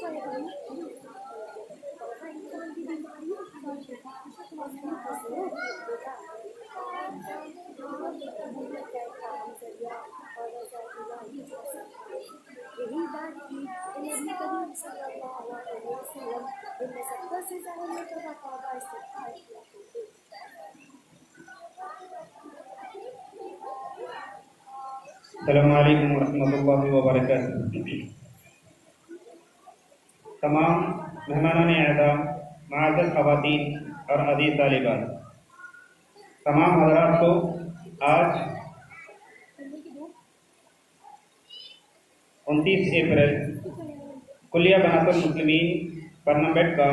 السلام علیکم ورحمۃ اللہ وبرکاتہ۔ تمام مہمانان اعزام، معزز خواتین اور عزیز طالبات، تمام حضرات کو آج 29 اپریل کلیہ بنات المسلمین پرنمبٹ کا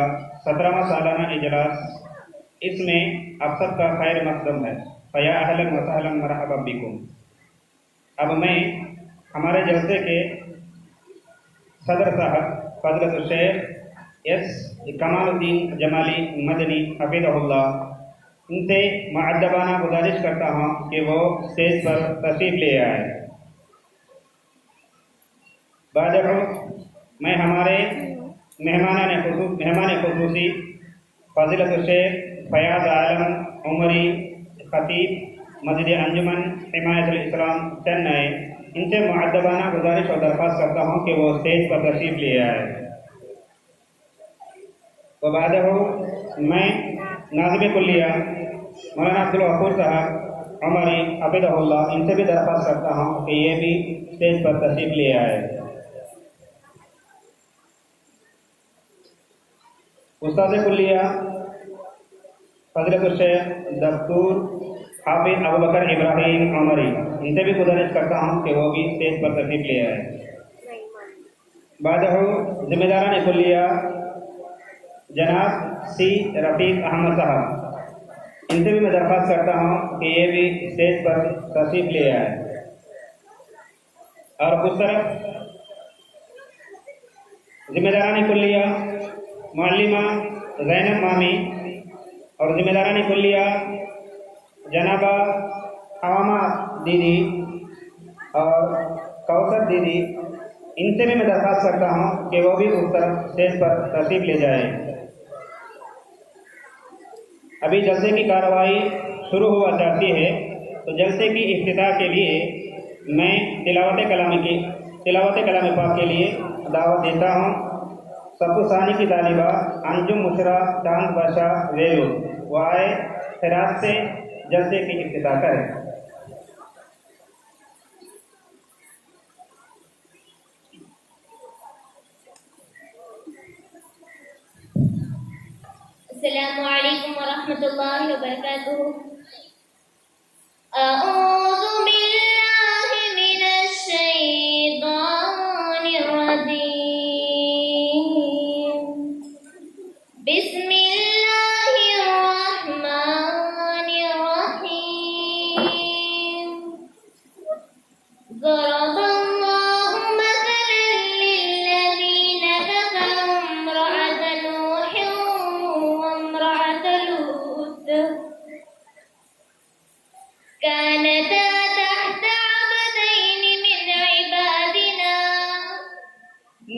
17واں سالانہ اجلاس، اس میں آپ سب کا خیر مقدم ہے۔ فیا اہلا وسہلا مرحبا بکم۔ اب میں ہمارے جلسے کے صدر صاحب فضلۃ الشیخ ایس کمال الدین جمالی مدنی حفظہ اللہ، ان سے مؤدبانہ گزارش کرتا ہوں کہ وہ اسٹیج پر تشریف لے آئے۔ بعد میں ہمارے مہمان خصوصی فضیلت الشیخ فیاض عالم عمری، خطیب مسجد انجمن حمایت الاسلام چنئی، ان سے مؤدبانہ گزارش اور درخواست کرتا ہوں کہ وہ اسٹیج پر تشریف لے آئے۔ وبعد میں ناظم کلیہ مولانا عبدالغفور صاحب عمری حفظہ اللہ، ان سے بھی درخواست کرتا ہوں کہ یہ بھی اسٹیج پر تشریف لے آئے۔ استاد کلیہ فضیلت الشیخ دکتور حافظ ابوبکر ابراہیم عمری، ان سے بھی گزارش کرتا ہوں کہ وہ بھی اسٹیج پر تشریف لے آئے۔ بعد ذمہ داران کلیہ جناب سی رفیق احمد صاحب، ان سے بھی میں درخواست کرتا ہوں کہ یہ بھی اسٹیج پر تشریف لے آئے۔ اور اس طرف ذمہ داران کلیہ معلمہ زینب مامی اور ذمہ داران کلیہ جنابہ حوامہ دیدی اور کوثر دیدی، ان سے بھی میں درخواست کرتا ہوں کہ وہ بھی اس طرف اسٹیج پر تشریف لے جائیں۔ ابھی جلسے کی کارروائی شروع ہوا چاہتی ہے، تو جلسے کی افتتاح کے لیے میں تلاوت کلام پاک کے لیے دعوت دیتا ہوں صف ثانی کی طالبہ انجم مشرا چاند بادشاہ ویلو، وہ آئے خیرات سے جلسے کی افتتاح کریں۔ السلام علیکم ورحمۃ اللہ وبرکاتہ۔ اعوذ باللہ من الشیطان الرجیم، بسم اللہ الرحمن الرحیم۔ ضرب اللہ مثلا للذین کفروا امرأة نوح وامرأة لوط كانتا تحت عبدين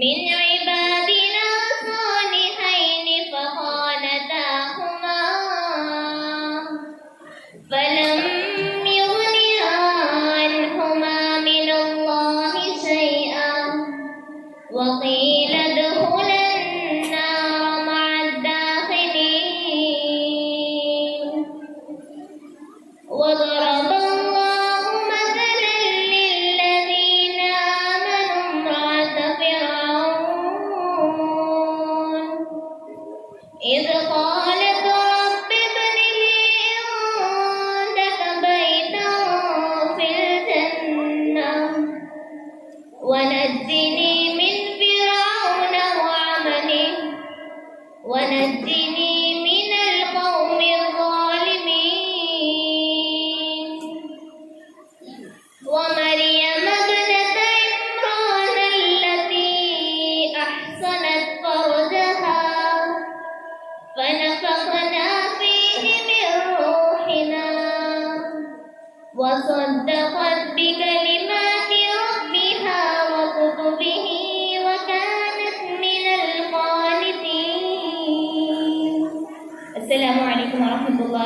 من عبادنا صالحين فخانتاهما فلم يغنيا عنهما من الله شيئا وقيل ادخلا النار مع الداخلين۔ وضرب الله مثلا للذين آمنوا امرأة فرعون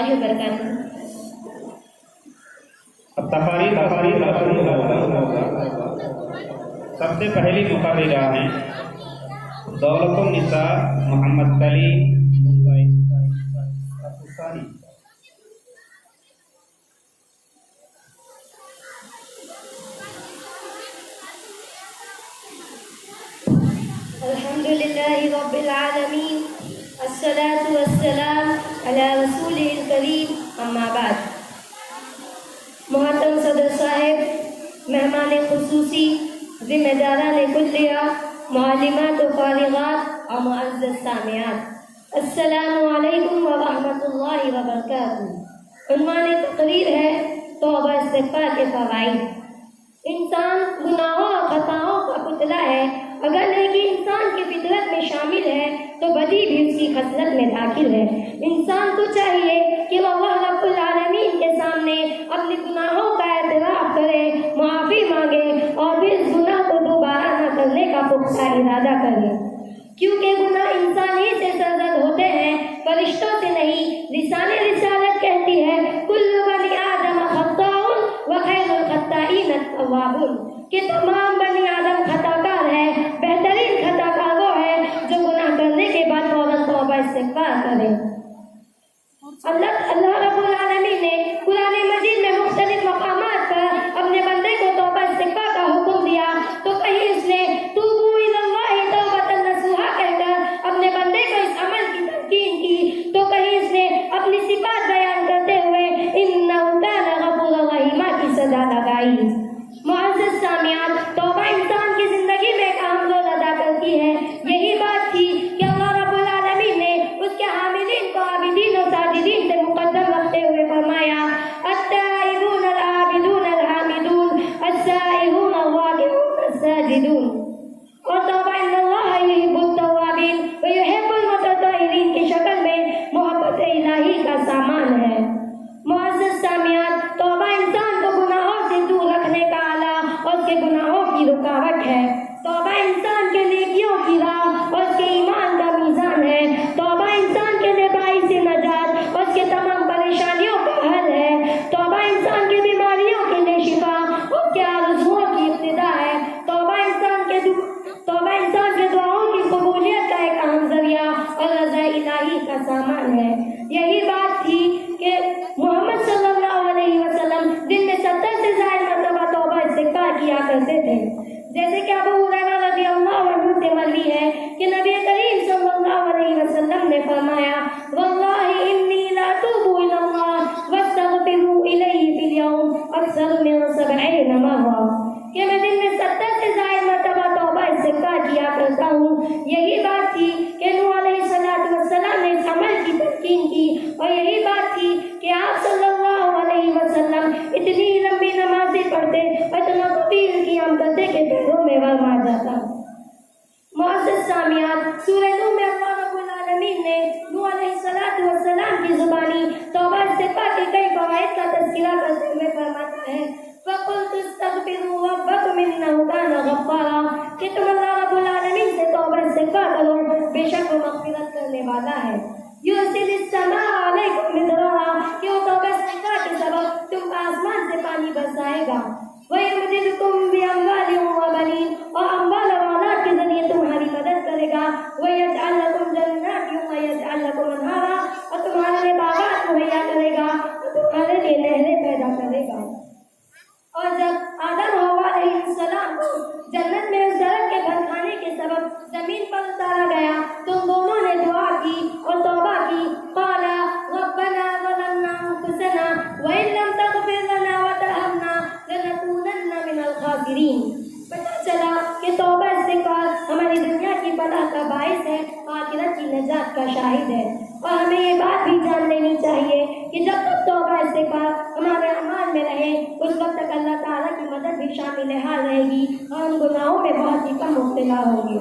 الله وبركاته. اب تقاریر کا شروع ہوگا. سب سے پہلی مقررہ ہیں دولت النساء محمد کلیم ممبئی. الحمد لله رب العالمين الصلاة والسلام على رسوله الكريم اما بعد. محترم صدر صاحب، مہمان خصوصی، ذمہ داران کلیہ، معلمات و فارغات اور معزز سامعات، السلام علیکم ورحمۃ اللہ وبرکاتہ. عنوان تقریر ہے توبہ استغفار کے فوائد. انسان گناہوں اور خطاؤں کا پتلا ہے. اگر نیکی انسان کی فطرت میں شامل ہے تو بدی بھی اس کی خصلت میں داخل ہے. انسان کو چاہیے کہ وہ اللہ رب العالمین کے سامنے اپنے گناہوں کا اعتراف کرے، معافی مانگے اور پھر اس گناہ کو دوبارہ نہ کرنے کا پختہ ارادہ کرے، کیونکہ گناہ انسان ہی سے سرزد ہوتے ہیں، فرشتوں سے نہیں. لسان رسالت کہتی ہے کل بنی آدم خطاء وخیر الخطائین التوابون، کہ تمام بنی آدم خطا کار ہے، بہترین خطا کار وہ ہے جو گناہ کرنے کے بعد فوراً توبہ استغفار کرے. اللہ رب العالمین نے قرآن مجید میں مختلف مقامات پر اپنے بندے کو توبہ استغفار کا حکم دیا. تو کہیں اس نے توبوا الی اللہ توبۃ نصوحا کہہ کر اپنے بندے کو اس عمل کی تلقین کی، تو کہیں اس نے اپنی صفات بیان کرتے ہوئے انہ کان غفورا رحیما کی سزا لگائی. معزز سامعات، توبہ انسان کی زندگی میں ایک اہم رول ادا کرتی ہے. یہی بات تھی کہ اللہ رب العالمین نے اس کے حاملین کو عابدین و ساجدین سے مقدم رکھتے ہوئے فرمایا التائبون العابدون الحامدون السائحون الراکعون الساجدون. اور توبہ ان اللہ یحب التوابین ویحب المتطہرین کی شکل میں محبت الہی کا سامان ہے. معزز سامعات، توبہ انسان کو گناہوں سے دور رکھنے کا آلہ اور اس کے گناہوں کی رکاوٹ ہے. توبہ انسان کے نیکیوں کی راہ اور اس کے ایمان کا میزان ہے. توبہ انسان کے لیے باعث نجات اور اس کے تمام پریشانیوں کا حل ہے. توبہ انسان کی بیماریوں کے لیے شفا اور اس کے آرزوؤں کی ابتدا ہے. توبہ انسان کے دعاؤں کی قبولیت کا ایک اہم ذریعہ اور رضا الہی کا سامان ہے. یہی بات تھی کہ محمد صلی اللہ علیہ وسلم دن میں 70 سے زائد مرتبہ توبہ استغفار کیا کرتے تھے. جیسے کہ ابو ہریرہ رضی اللہ عنہ سے مروی ہے کہ نبی کریم صلی اللہ علیہ وسلم نے فرمایا واللہ انی لا اتوب الی اللہ واستغفر الیہ فی اليوم اکثر من 70 مرہ، کہ میں دن میں 70 سے زائد مرتبہ توبہ استغفار کیا کرتا ہوں. یہی بات تھی کہ نوح علیہ السلام نے اس عمل کی تلقین کی، اور یہی بات تھی کہ آپ صلی اللہ علیہ وسلم اتنی لمبی نمازیں پڑھتے، اتنا طویل قیام کرتے کہ پیروں میں ور مار جاتا. معزز سامعات، سورہ نوح میں اللہ رب العالمین نے نوح علیہ السلام کی زبانی توبہ استغفار کے کئی فوائد کا تذکرہ کرتے ہوئے فرماتا ہے فَقُلْتُ اسْتَغْفِرُوا رَبَّكُمْ إِنَّهُ كَانَ غَفَّارًا، کہ تم اللہ رب العالمین سے توبہ استغفار کرو، بے شک وہ مغفرت کرنے والا ہے. یُرْسِلِ السَّمَاءَ عَلَيْكُمْ مِدْرَارًا، کہ وہ توبہ استغفار کے سبب تم پر آسمان سے پانی برسائے گا. وَيُمْدِدْكُمْ بِأَمْوَالٍ وَبَنِينَ، اور اموال و اولاد کے ذریعے تمہاری مدد کرے گا. وَيَجْعَلْ لَكُمْ جَنَّاتٍ وَيَجْعَلْ لَكُمْ أَنْهَارًا، اور تمہارے لیے باغات مہیا کرے گا اور تمہارے لیے نہریں پیدا کرے گا. اور جب آدم و حوا علیہ السلام کو جنت میں اس درخت کے پھل کھانے کے سبب زمین پر اتارا گیا تو دونوں نے دعا کی اور توبہ کی. قال ربنا ظلمنا انفسنا وان لم تغفر لنا وترحمنا لنكونن من الخاسرین. پتہ چلا کہ توبہ استغفار ہماری دنیا کی فلاح کا باعث ہے، آخرت کی نجات کا شاہد ہے. اور ہمیں یہ بات بھی جان لینی چاہیے کہ جب تک توبہ استغفار ہمارے اعمال میں رہے اس وقت تک اللہ تعالیٰ کی مدد بھی شامل حال رہے گی اور ہم گناہوں میں بہت ہی کم مبتلا ہوں گے.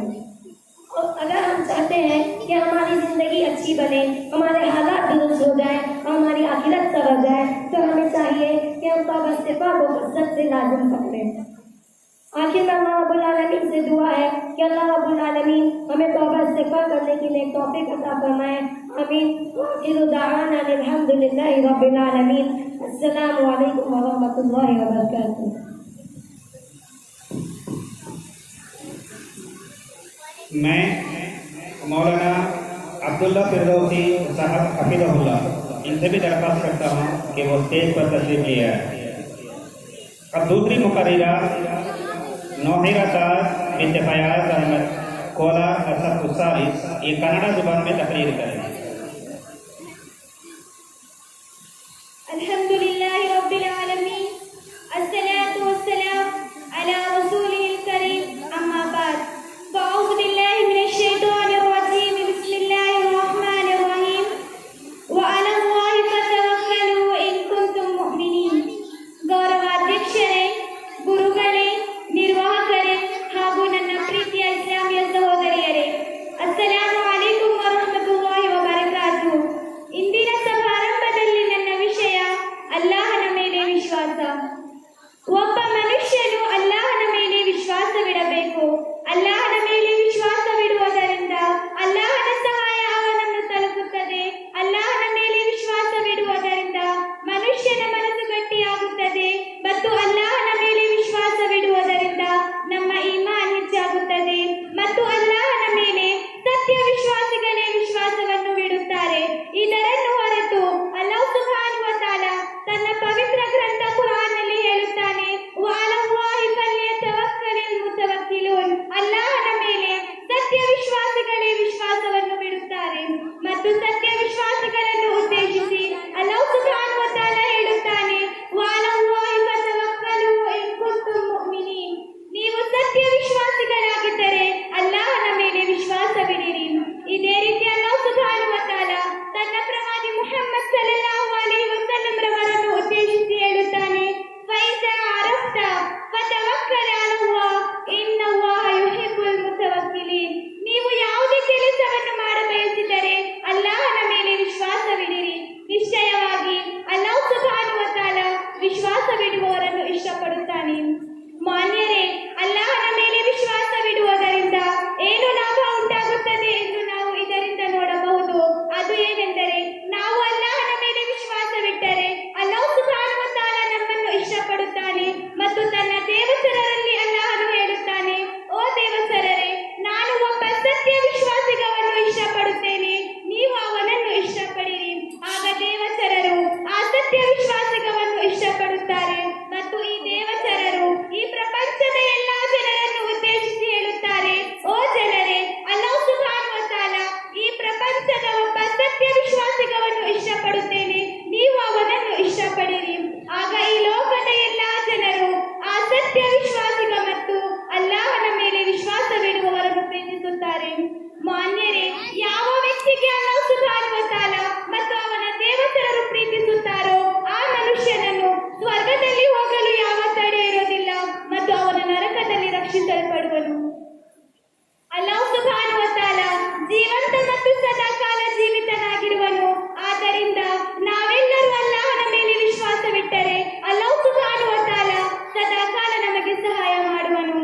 اور اگر ہم چاہتے ہیں کہ ہماری زندگی اچھی بنے، ہمارے حالات درست ہو جائیں اور ہماری آخرت سنور جائے، تو ہمیں چاہیے کہ ہم توبہ استغفار کو کثرت سے لازم پکڑیں. آخر میں اللہ رب العالمین سے دعا ہے کہ اللہ رب العالمین ہمیں توبہ استغفار کرنے کی نیک توفیق عطا فرمائے. آمین. وآخر دعوانا الحمد للہ رب العالمین. السلام علیکم ورحمۃ اللہ وبرکاتہ. میں مولانا عبداللہ فردوسی صاحب حفظہ اللہ ان سے بھی درخواست کرتا ہوں کہ وہ اسٹیج پر تشریف لے آئے. اب دوسری مقررہ نوحیرہ صاحب بنت فیاض احمد کولار اسد الثالث یہ کنڑا زبان میں تقریر کریں. الحمد للہ رب العالمین. الصلاة والسلام على رسوله الكريم. اما بعد فاعوذ باللہ من الشیطان الرجیم. بسم اللہ الرحمن الرحیم. وعلى الله فتوکلوا ان کنتم مؤمنین. ಗೌರವಾಧ್ಯಕ್ಷರೇ, ಗುರುಗಳೇ, ನಿರ್ವಾಹಕರೇ ಹಾಗೂ ನನ್ನ ಪ್ರೀತಿಯ ಇಸ್ಲಾಮಿಯ ಸಹೋದರಿಯರೇ, ಅಸ್ಸಲಾಮು ಅಲೈಕುಂ ವರಹಮತುಲ್ಲಾಹಿ ವಬರಕಾತು. ಇಂದಿನ ಸಮಾರಂಭದಲ್ಲಿ ನನ್ನ ವಿಷಯ ಅಲ್ಲಾಹನ ಮೇಲೆ ವಿಶ್ವಾಸ. ಒಬ್ಬ ಮನುಷ್ಯನು ಅಲ್ಲಾಹನ ಮೇಲೆ ವಿಶ್ವಾಸವಿಡಬೇಕು. ಅಲ್ಲಾಹನ ಮೇಲೆ ವಿಶ್ವಾಸವಿಡುವುದರಿಂದ ಅಲ್ಲಾಹನ ಸಹಾಯ ಅವನನ್ನು ತಲುಪುತ್ತದೆ. ಅಲ್ಲಾಹನ ಮೇಲೆ ವಿಶ್ವಾಸವಿಡುವುದರಿಂದ ಮನುಷ್ಯನ ಮನಸ್ಸು ಗಟ್ಟಿಯಾಗುತ್ತದೆ ಮತ್ತು ಅಲ್ಲಾಹನ ಮೇಲೆ ವಿಶ್ವಾಸವಿಡುವುದರಿಂದ ನಮ್ಮ ಈಮಾನ್ ಹೆಚ್ಚಾಗುತ್ತದೆ ಮತ್ತು ಅಲ್ಲಾಹನ ಮೇಲೆ ಸತ್ಯ ವಿಶ್ವಾಸಿಗಳೇ ವಿಶ್ವಾಸವನ್ನು ಬಿಡುತ್ತಾರೆ. ಇದನ್ನು ಹೊರತು ಅಲ್ಲಾಹ್ ಸುಬ್ಹಾನಹು ವ ತಆಲಾ ತನ್ನ ಪವಿತ್ರ ಗ್ರಂಥ ಕುರಾನ್ನಲ್ಲಿ ಹೇಳುತ್ತಾನೆ, ವಅಲಲ್ಲಾಹಿ ಫಲ್ಯತವಕ್ಕಲಿಲ್ ಮುತವಕ್ಕಿಲೂನ್. ಅಲ್ಲಾಹನ ಮೇಲೆ ಸತ್ಯ ವಿಶ್ವಾಸಿಗಳೇ ವಿಶ್ವಾಸವನ್ನು ಬಿಡುತ್ತಾರೆ ಮತ್ತು ಸತ್ಯ ವಿಶ್ವಾಸಿಗಳನ್ನು ಉದ್ದೇಶಿಸಿ ಅಲ್ಲಾಹ್ ಸುಬ್ಹಾನಹು ವ ತಆಲಾ ಹೇಳುತ್ತಾನೆ, ವಅಲಲ್ಲಾಹಿ ಫತವಕ್ಕಲು ಇನ್ ಕುಂತುಂ ಮುಅ್ಮಿನೀನ್. ನೀವು ಸತ್ಯ ವಿಶ್ವಾಸಿಗಳಾಗಿದ್ದರೆ ಅಲ್ಲಾಹನ ಮೇಲೆ ವಿಶ್ವಾಸವಿಡಿರಿ. ಇದೇ ರೀತಿ ಅಲ್ಲಾಹ್ ಸುಬ್ಹಾನಹು ವ ತಆಲಾ ತನ್ನ ಪ್ರವಾದಿ ಮುಹಮ್ಮದ್ ಸಲ್ಲಲ್ಲಾಹು ಅಲೈಹಿ ವಸಲ್ಲಂ ರವರನ್ನು ಉದ್ದೇಶಿಸಿ ಹೇಳುತ್ತಾನೆ, ಫೈದಾ ಅರಫ್ತ ಫತವಕ್ಕಲ್ ಅಲಲ್ಲಾಹ್ ಇನ್ನಲ್ಲಾಹ ಯುಹಿಬ್ಬುಲ್ ಮುತವಕ್ಕಿಲೀನ್. ನೀವು ಯಾವುದೇ ಕೆಲಸವನ್ನು ಮಾಡಬಯಸಿದರೆ ಅಲ್ಲಾಹನ ಮೇಲೆ ವಿಶ್ವಾಸವಿಡಿರಿ. ನಿಶ್ಚಯವಾಗಿ ಅಲ್ಲಾಹ್ ಸುಬ್ಹಾನಹು ವ ತಆಲಾ ವಿಶ್ವಾಸವಿಡುವವರನ್ನು ಇಷ್ಟಪಡುತ್ತಾನೆ. ಮಾನ್ಯರೇ, ಅಲ್ಲಾಹನ ಮೇಲೆ ವಿಶ್ವಾಸವಿಡುವುದರಿಂದ ಏನು ಲಾಭ ಉಂಟಾಗುತ್ತದೆ ಎಂದು ನಾವು ಇದರಿಂದ ನೋಡಬಹುದು. ಅದು ಏನೆಂದರೆ, ನಾವು ಅಲ್ಲಾಹನ ಮೇಲೆ ವಿಶ್ವಾಸವಿಟ್ಟರೆ ಅಲ್ಲಾಹ್ ಸುಬ್ಹಾನಹು ವ ತಆಲಾ ನಮ್ಮನ್ನು ಇಷ್ಟಪಡುತ್ತಾನೆ ಮತ್ತು ತನ್ನ ದೇವಚರರಲ್ಲಿ ಅಲ್ಲಾಹನು ಹೇಳುತ್ತಾನೆ, ಓ ದೇವಚರರೇ, ನಾನು ಒಬ್ಬ ಸತ್ಯ ವಿಶ್ವಾಸಿಗವನ್ನು ಇಷ್ಟಪಡುತ್ತೇನೆ, ನೀವು ಅವನನ್ನು ಇಷ್ಟಪಡಿರಿ. ಆಗ ದೇವಚರರು ಆ ಸತ್ಯ ವಿಶ್ವಾಸಿಗವನ್ನು ಇಷ್ಟಪಡುತ್ತಾರೆ ಮತ್ತು ಈ ದೇವಚರರು ಈ ಪ್ರಪಂಚದ ಎಲ್ಲಾ ಜನರನ್ನು ಉದ್ದೇಶಿಸಿ ಹೇಳುತ್ತಾರೆ, ಓ ಜನರೇ, ಅಲ್ಲಾಹ್ ಸುಬ್ಹಾನಹು ವ ತಆಲಾ ಈ ಪ್ರಪಂಚದ ಒಬ್ಬ ಸತ್ಯ ವಿಶ್ವಾಸಿಗವನ್ನು ಇಷ್ಟಪಡುತ್ತೇನೆ, ನೀವು ಅವನನ್ನು ಇಷ್ಟಪಡಿರಿ. ಆಗ ಈ ಲೋಕದ ಎಲ್ಲಾ ಜನರು ಆ ಸತ್ಯ ವಿಶ್ವಾಸಿಗ ಮತ್ತು ಅಲ್ಲಾಹನ ಮೇಲೆ ವಿಶ್ವಾಸವಿಡುವವರನ್ನು ಪ್ರೀತಿಸುತ್ತಾರೆ. ಮಾನ್ಯರೇ, ಯಾವ ವ್ಯಕ್ತಿಗೆ ಅಲ್ಲಾಹ್ ಸುಬ್ಹಾನಹು ವ ತಆಲಾ ಮತ್ತು ಅವನ ದೇವಚರರು ಪ್ರೀತಿಸುತ್ತಾರೋ ಆ ಮನುಷ್ಯನನ್ನು ಸ್ವರ್ಗದಲ್ಲಿ ಹೋಗಲು ಯಾವ ತಡೆ ಇರೋದಿಲ್ಲ ಮತ್ತು ಅವನ ನರಕದಲ್ಲಿ ರಕ್ಷಿಸಲ್ಪಡುವನು. ಅಲ್ಲಾಹ್ ಸುಬ್ಹಾನಹು ವ ತಆಲಾ ಜೀವಂತ ಮತ್ತು ಸದಾಕಾಲ ಜೀವಿತನಾಗಿರುವನು. ಆದ್ದರಿಂದ ನಾವೆಲ್ಲರೂ ಅಲ್ಲಾಹನ ಮೇಲೆ ವಿಶ್ವಾಸವಿಟ್ಟರೆ ಅಲ್ಲಾಹ್ ಸುಬ್ಹಾನಹು ವ ತಆಲಾ ಸದಾಕಾಲ ನಮಗೆ ಸಹಾಯ ಮಾಡುವನು.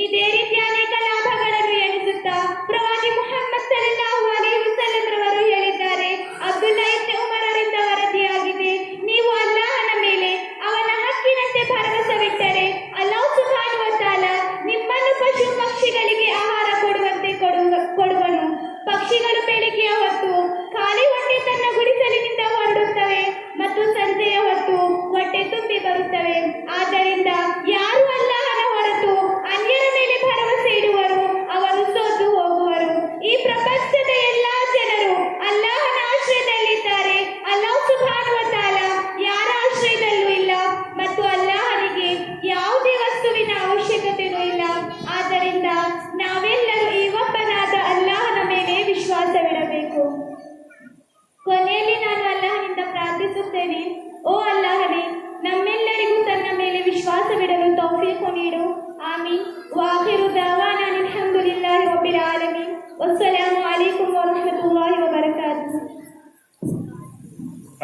ಇದೇ ರೀತಿ ಅನೇಕ ಲಾಭಗಳನ್ನು ಎಣಿಸುತ್ತಾ ಪ್ರವಾದಿ ಮುಹಮ್ಮದ್ ಸಲ್ಲಲ್ಲಾಹು ಅಲೈಹಿ ವಸಲ್ಲಂ ರವರು ಹೇಳಿದ್ದಾರೆ, ಅಬ್ದುಲ್ಲಾ ಇಬ್ನ್ ಉಮರ್ ಅವರಿಂದ ವರದಿಯಾಗಿದೆ, ನೀವು ಅಲ್ಲಾಹನ ಮೇಲೆ ಅವನ ಹಕ್ಕಿನಂತೆ ಭರವಸವಿಟ್ಟರೆ ಅಲ್ಲಾಹ್ ಸುಬ್ಹಾನಹು ವ ತಆಲಾ ನಿಮ್ಮನ್ನು ಪಶು ಪಕ್ಷಿಗಳಿಗೆ ಆಹಾರ ಕೊಡುವಂತೆ ಕೊಡುವನು. ಪಕ್ಷಿಗಳು ಬೆಳಿಗ್ಗೆಯ ಹೊತ್ತು ಖಾಲಿ ಹೊಟ್ಟೆ ತನ್ನ ಗುಡಿಸಲಿನಿಂದ ಹೊರಡುತ್ತವೆ ಮತ್ತು ಸಂಜೆಯ ಹೊತ್ತು ಹೊಟ್ಟೆ ತುಂಬಿ ಬರುತ್ತವೆ. ಆದ್ದರಿಂದ ಯಾರು ಅಲ್ಲಾಹನ ಹೊರತು ಅನ್ಯರ ಮೇಲೆ ಭರವಸೆ ಇಡುವರು ಅವರು ಸೋತು ಹೋಗುವರು. ಈ ಪ್ರಪಂಚದ ಎಲ್ಲಾ ಜನರು ಅಲ್ಲಾಹನ ಆಶ್ರಯದಲ್ಲಿದ್ದಾರೆ. ಅಲ್ಲಾಹ್ ಸುಬ್ಹಾನಹು ವ ತಆಲಾ ಯಾರ ಆಶ್ರಯದಲ್ಲೂ ಇಲ್ಲ ಮತ್ತು ಅಲ್ಲಾಹನಿಗೆ ಯಾವುದೇ ವಸ್ತುವಿನ ಅವಶ್ಯಕತೆಯೂ ಇಲ್ಲ. ಆದ್ದರಿಂದ ನಾವೆಲ್ಲರೂ ಈ ಒಬ್ಬನಾದ ಅಲ್ಲಾಹನ ಮೇಲೆ ವಿಶ್ವಾಸವಿಡಬೇಕು. ಕೊನೆಯಲ್ಲಿ ನಾನು ಅಲ್ಲಾಹನಿಂದ ಪ್ರಾರ್ಥಿಸುತ್ತೇನೆ, ಓ ಅಲ್ಲಾಹನೇ, ನಮ್ಮೆಲ್ಲರಿಗೂ ತನ್ನ ಮೇಲೆ ವಿಶ್ವಾಸವಿಡಲು ತೌಫೀಕು ನೀಡು. ಆಮೀನ್. ವಾಖಿರು ದಅವಾನಾ ಅಲ್ಹಮ್ದುಲಿಲ್ಲಾಹಿ ರಬ್ಬಿಲ್ ಆಲಮೀನ್. ವಸ್ಸಲಾಮು ಅಲೈಕುಂ ವರಹಮತುಲ್ಲಾಹಿ ವಬರಕಾತುಹು.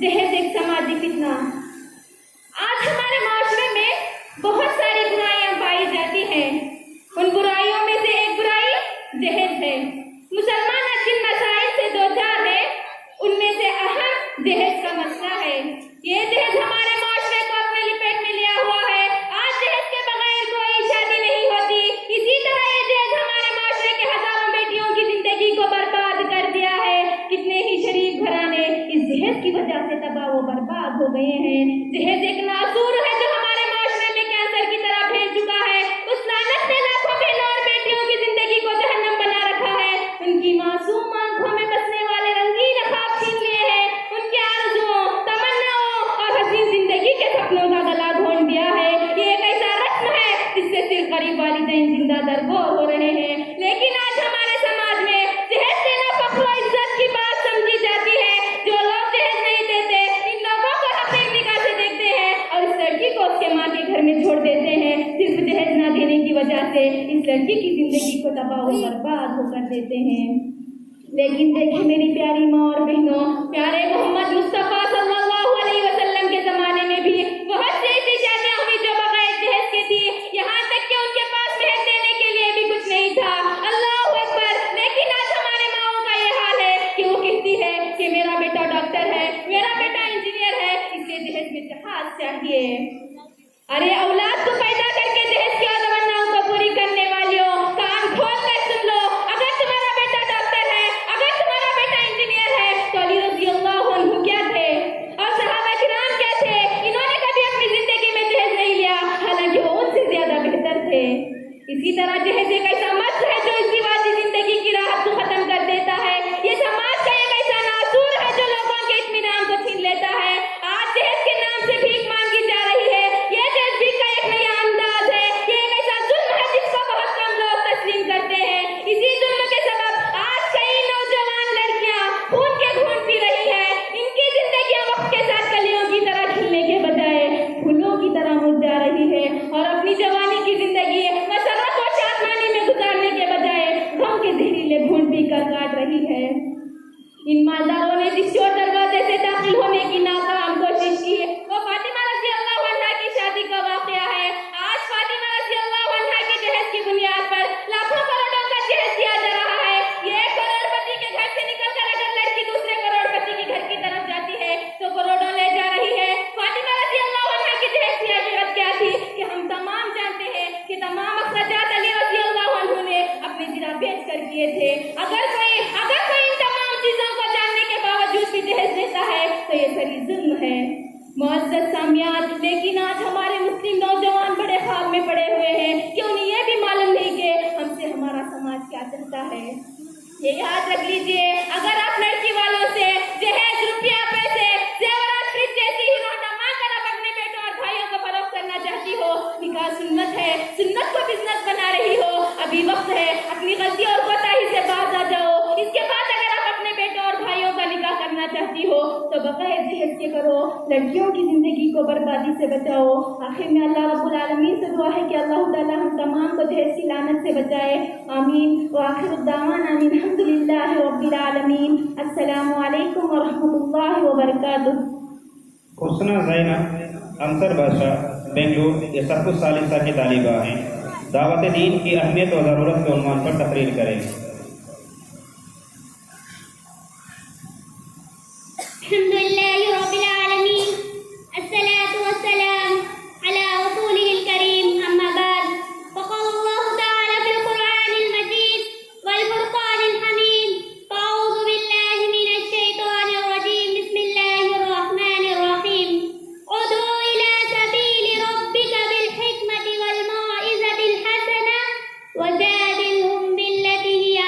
جہیز ایک سماجی فتنہ۔ آج ہمارے معاشرے میں بہت ساری برائیاں پائی جاتی ہیں، ان برائیوں میں سے ایک برائی جہیز ہے۔ مسلمان جن مسائل سے دوچار ہے ان میں سے اہم جہیز کا مسئلہ ہے۔ یہ جہیز ہمارے معاشرے کو اپنے لپیٹ میں لیا ہوا ہے۔ آج جہیز کے بغیر کوئی شادی نہیں ہوتی۔ اسی طرح یہ جہیز ہمارے معاشرے کے ہزاروں بیٹیوں کی زندگی کو برباد کر دیا ہے۔ کتنے ہی شریف گھرانے اس جہیز کی وجہ سے تباہ و برباد ہو گئے ہیں۔ جہیز ایک ناسور ہے جو ہمارے معاشرے میں کینسر کی طرح پھیل چکا ہے۔ اس لعنت نے لاکھوں بہنوں اور بیٹیوں کی زندگی کو جہنم بنا رکھا ہے۔ ان کی معصوم آنکھوں میں بسنے والے رنگین خواب چھین لیے ہیں۔ ان کے آرزوؤں، تمناؤں اور حسین زندگی کے سپنوں کا گلا گھونٹ دیا ہے۔ یہ ایک ایسا رسم ہے جس سے صرف غریب والدین زندہ درگور ہو رہے ہیں۔ لیکن آج ہمارے سماج میں جہیز دینا فخر و عزت کی بات سمجھی جاتی ہے۔ جو لوگ جہیز نہیں دیتے ان لوگوں کو حقیر نگاہ سے دیکھتے ہیں اور اس لڑکی کو اس کے ماں کے گھر میں چھوڑ دیتے ہیں۔ صرف جہیز نہ دینے کی وجہ سے اس لڑکی کی زندگی کو تباہ و برباد ہو کر دیتے ہیں۔ لیکن دیکھیں میری پیاری ماں اور بہنوں، پیارے محمد مصطفیٰ صلی اللہ علیہ وسلم کے زمانے میں بھی بہت سی ایسی شادیاں ہوئی جو بغیر جہیز کی تھی، یہاں تک کہ ان کے پاس مہر دینے کے لیے بھی کچھ نہیں تھا۔ اللہ اکبر! لیکن آج ہمارے ماؤں کا یہ حال ہے کہ وہ کہتی ہے کہ میرا بیٹا ڈاکٹر ہے، میرا بیٹا انجینئر ہے، اس لیے جہیز میں جہاز چاہیے۔ ارے اولاد کو پیدا کر کے جہیز کی تمناؤں کو پوری کرنے والیوں، کان کھول کر سن لو، اگر تمہارا بیٹا ڈاکٹر ہے، اگر تمہارا بیٹا انجینئر ہے تو علی رضی اللہ عنہ کیا تھے اور صحابہ کرام کیا تھے؟ انہوں نے کبھی اپنی زندگی میں جہیز نہیں لیا، حالانکہ وہ ان سے زیادہ بہتر تھے۔ اسی طرح جہیز ایک ایسا مرض ہے جو اس کی واضح زندگی کی راحت کو ختم کر دیتا ہے۔ یہ سماج کا ایک ایسا ناسور ہے جو لوگوں کے اطمینان کو چھین لیتا ہے۔ آج جہیز کے نام سے بھیک مانگی جا رہی ہے۔ یہ جہیز بھیک کا ایک نیا انداز ہے۔ یہ ایک ایسا ظلم ہے جس کو بہت کم لوگ تسلیم کرتے ہیں۔ اسی ظلم کے سبب آج کئی نوجوان لڑکیاں خون کے گھونٹ پی رہی ہیں۔ ان کی زندگیاں وقت کے ساتھ کلیوں کی طرح کھلنے کے بجائے پھولوں کی طرح مرجھا رہی ہے اور اپنی جوانی کی زندگی مسرت و شادمانی میں گزارنے کے بجائے غم کے زہریلے گھونٹ پی کر کاٹ رہی ہے۔ ان مالداروں نے جس شور دروازے سے داخل ہونے کی ناکام کوشش کی وہ فاطمہ رضی اللہ عنہا کی شادی کا واقعہ ہے۔ آج فاطمہ رضی اللہ عنہا کے جہیز کی بنیاد پر لاکھوں کروڑوں کا جہیز دیا جا رہا ہے۔ یہ ایک کروڑ پتی کے گھر سے نکل کر اگر لڑکی دوسرے کروڑ پتی کے گھر کی طرف جاتی ہے تو کروڑوں لے جا رہی ہے۔ فاطمہ رضی اللہ عنہا کی جہیز کی حقیقت کیا تھی کہ ہم تمام جانتے ہیں کہ تمام اخراجات علی رضی اللہ عنہ نے اپنی زرہ بیچ کر کیے تھے۔ اگر کوئی ان تمام چیزوں کو جاننے کے باوجود بھی جہیز دیتا ہے تو یہ سری ظلم ہے۔ معزز سامعین، لیکن آج ہمارے مسلم نوجوان بڑے خواب میں پڑے ہوئے ہیں کہ انہیں یہ بھی معلوم نہیں کہ ہم سے ہمارا سماج کیا چاہتا ہے۔ یہ یاد رکھ لیجئے، اگر آپ لڑکی والوں سے جہیز، روپیہ، پیسے، زیورات، فریج جیسی ہیرونا مانگ کر آپ اپنے بیٹوں اور بھائیوں کو فروخت کرنا چاہتی ہو، نکاح سنت ہے، سنت کو بزنس بنا رہی ہو، ابھی وقت ہے، اپنی غلطی اور کوتاہی سے باز آ جاؤ۔ اس کے بعد اگر آپ اپنے بیٹوں اور بھائیوں کا نکاح کرنا چاہتی ہو تو بغیر جہیز کے کرو، لڑکیوں کی زندگی کو بربادی سے بچاؤ۔ آخر میں اللہ رب العالمین سے دعا ہے کہ اللہ تعالی ہم تمام کو جہیز کی لعنت سے بچائے، آمین۔ وآخر الدعوانا ان الحمدللہ رب العالمین۔ السلام علیکم ورحمۃ اللہ وبرکاتہ۔ حسنہ زینب انصر بادشاہ بنگلور یہ سب کچھ ثالثہ کی طالبہ ہیں، دعوت دین کی اہمیت و ضرورت کے عنوان پر تقریر کریں۔ الحمد لله رب العالمين، الصلاة والسلام على رسوله الكريم، أما بعد، فقال الله تعالى في القرآن المجيد والفرقان الحميد: أعوذ بالله من الشيطان الرجيم، بسم الله الرحمن الرحيم، ادع إلى سبيل ربك بالحكمة والموعظة الحسنة وجادلهم بالتي هي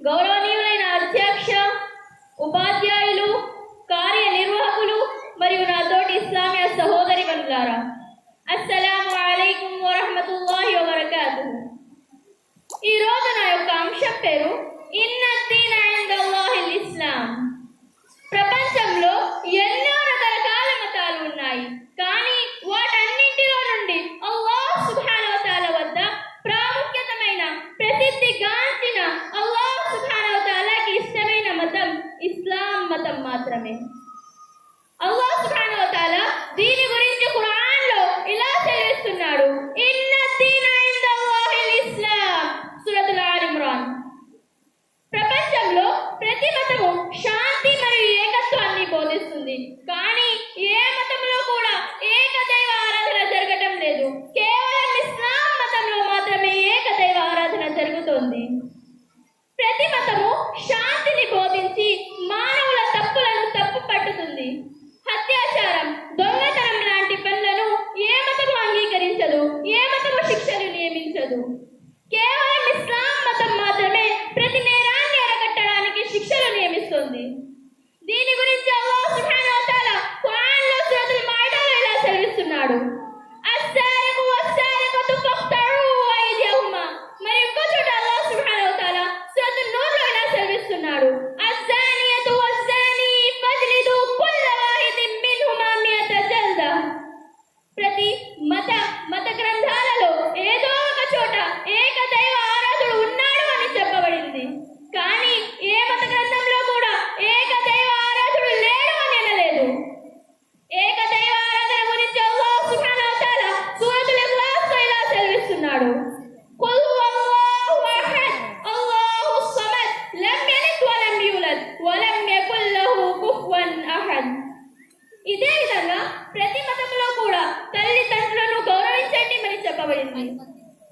గౌరవనీయులైన అధ్యక్ష, ఉపాధ్యాయులు, కార్యనిర్వాహకులు మరియు నా తోటి ఇస్లామీయ సహోదరి మనులారా, అస్సలాము అలైకుం వరహ్మతుల్లాహి వబరకాతుహు. ఈ రోజు నా యొక్క అంశం పేరు ఇన్న దీన ఇందల్లాహిల్ ఇస్లాం. ప్రపంచంలో ఎన్నో రకరకాల మతాలు ఉన్నాయి, కానీ వాటన్నింటిలో నుండి అల్లాహ్ సుబ్హానహు వ తఆలా వద్ద ప్రాముఖ్యతమైన, ప్రసిద్ధిగాంచిన, అల్లాహ్ సుబ్హానహు వ తఆలాకి ఇష్టమైన మతం ఇస్లాం మతం మాత్రమే. అల్లాహ్ సుబ్హానహు వ తఆలా దీని గురించి ఖురాన్ లో ఇలా సెలవిస్తున్నాడు, ఇన్న దీన ఇందల్లాహిల్ ఇస్లాం, సూరతుల్ ఆల్ ఇమ్రాన్. ప్రపంచంలో ప్రతి మతము శాంతి మరియు ఏకత్వాన్ని బోధిస్తుంది, కానీ ఏ మతంలో కూడా ఏకదైవ ఆరాధన జరగటం లేదు. కేవలం ఇస్లాం మతంలో మాత్రమే ఏకదైవ ఆరాధన జరుగుతోంది. ప్రతి మతము శాంతిని బోధించి మానవుల తప్పులను తప్పు పట్టుతుంది. అత్యాచారం, దొంగతనం లాంటి పనులను ఏ మతము అంగీకరించదు, ఏ మతము శిక్షలు నియమించదు. కేవలం ఇస్లాం మతం మాత్రమే ప్రతి నేరాన్ని అరకట్టడానికి శిక్షలు నియమిస్తుంది. దీని గురించి అల్లాహ్ సుబ్హానహు వ తఆలా ఖురాన్ లో సూరతుల్ మాయిదాలో ఇలా సెలవిస్తున్నాడు, అస్సారికు వస్సారికతు ఫఖ్తఉ ఐదియహుమా. మరి ఇంకో చోట అల్లాహ్ సుబ్హానహు వ తఆలా సూరతున్ నూర్ లో ఇలా సెలవిస్తున్నాడు, అస్సానియతు వస్సాని ఫజ్లిదు కుల్ల వాహిదిన్ మిన్హుమా మియత జల్దా. ప్రతి మత గ్రంథాలలో ఏదో ఒక చోట ఏకదైవ ఆరాధుడు ఉన్నాడు అని చెప్పబడింది, కానీ ఏ మత గ్రంథంలో కూడా ఏకదైవ ఆరాధుడు లేడు అని అనలేదు. ఏకదైవ ఆరాధన గురించి అల్లాహ్ సుబ్హానహు వ తఆలా సూరతుల్ ఇఖ్లాస్ లో ఇలా సెలవిస్తున్నాడు, ఖుల్ హువల్లాహు అహద్ అల్లాహుస్ సమద్ లం యలిద్ వలం యూలద్ వలం యకుల్ లహు కుఫువన్ అహద్. ఇదే విధంగా ప్రతి మతంలో కూడా తల్లిదండ్రులను గౌరవించండి అని చెప్పబడింది,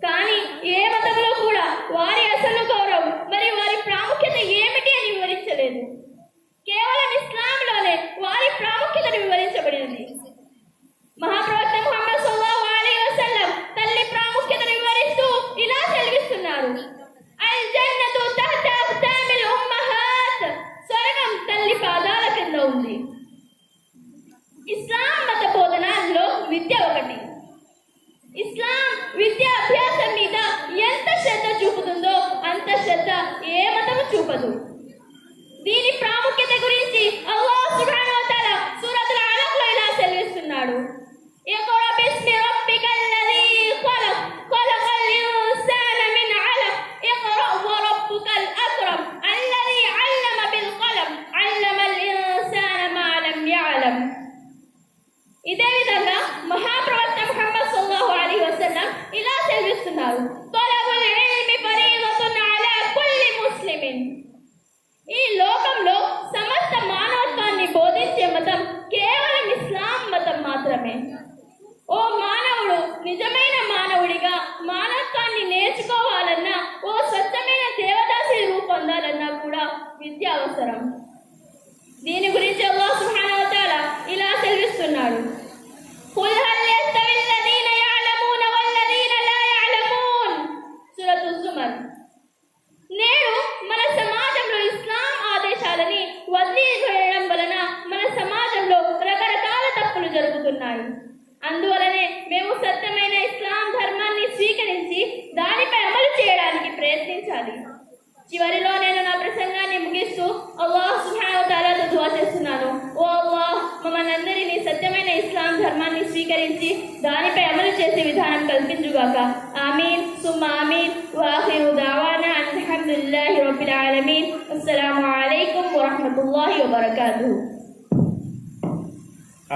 కానీ ఏ మతంలో కూడా వారి అసలు గౌరవం మరియు వారి ప్రాముఖ్యత ఏమిటి అని వివరించలేదు. కేవలం ఇస్లాంలోనే వారి ప్రాముఖ్యతను వివరించబడింది. మహాప్రవక్త ముహమ్మద్ సల్లల్లాహు అలైహి వసల్లం తల్లి ప్రాముఖ్యతను వివరిస్తూ ఇలా సెలవిస్తున్నారు, అల్ జన్నతు తహత అఖ్తామిల్ ఉమ్మహాత్. స్వర్గం తల్లి పాదాల కింద ఉంది. ఇస్లాం మత బోధనలో విద్య ఒకటి. ఇస్లాం విద్యా అభ్యాసం మీద ఎంత శ్రద్ధ చూపుతుందో అంత శ్రద్ధ ఏ మతము చూపదు. దీని ప్రాముఖ్యత గురించి అల్లాహ్ సుబ్హానహు వ తఆలా సూరతుల్ అలక్ లో ఇలా సెలవిస్తున్నాడు, ఇఖ్రా బిస్మి రబ్బికల్ లదీ ఖలక్ ఖలకల్ ఇన్సాన మిన్ అలక్ ఇఖ్రా వ రబ్బుకల్ అక్రమ్ అల్లదీ అల్లమ బిల్ ఖలం అల్లమల్ ఇన్సాన మా లం యఅలం. ఇదే విధంగా మహాప్రవక్త ముహమ్మద్ సల్లల్లాహు అలైహి వసల్లం ఇలా సెలవిస్తున్నారు, తలబుల్ ఇల్మి ఫరీదతున్ అలా కుల్లి ముస్లిమిన్. ఈ లోకంలో సమస్త మానవత్వాన్ని బోధించే మతం కేవలం ఇస్లాం మతం మాత్రమే. ఓ మానవుడు నిజమైన మానవుడిగా మానవత్వాన్ని నేర్చుకోవాలన్నా, ఓ స్వచ్ఛమైన దేవదాసి రూపొందాలన్నా కూడా విద్య అవసరం. దీని గురించి అల్లాహ్ సుబ్హానహు వ తఆలా ఇలా సెలవిస్తున్నాడు, ఖుల్ హల్ యస్తవిల్ లదీన యఅలమూన వల్ లదీన లా యఅలమూన్. సూరతుజ్ జుమర్. నేడు మన సమాజంలో ఇస్లాం ఆదేశాలని వదిలివేయడం వలన మన సమాజంలో రకరకాల తప్పులు జరుగుతున్నాయి. అందువలనే మేము సత్యమైన ఇస్లాం ధర్మాన్ని స్వీకరించి దానిపై అమలు చేయడానికి ప్రయత్నించాలి. చివరిలో నేను నా ప్రసంగాన్ని ముగిస్తూ అల్లాహ్ సుబ్హానహు వ తఆలాతో దుఆ చేస్తున్నాను. కార్యక్రమాన్ని స్వీకరించి దానిపై అమలు చేసే విధానం కల్పించుగాక. ఆమీన్ సుమ్మా ఆమీన్. వాఖిరు దావానా అల్హమ్దులిల్లాహి రబ్బిల్ ఆలమీన్. అస్సలాము అలైకుం వరహ్మతుల్లాహి వబరకాతుహు.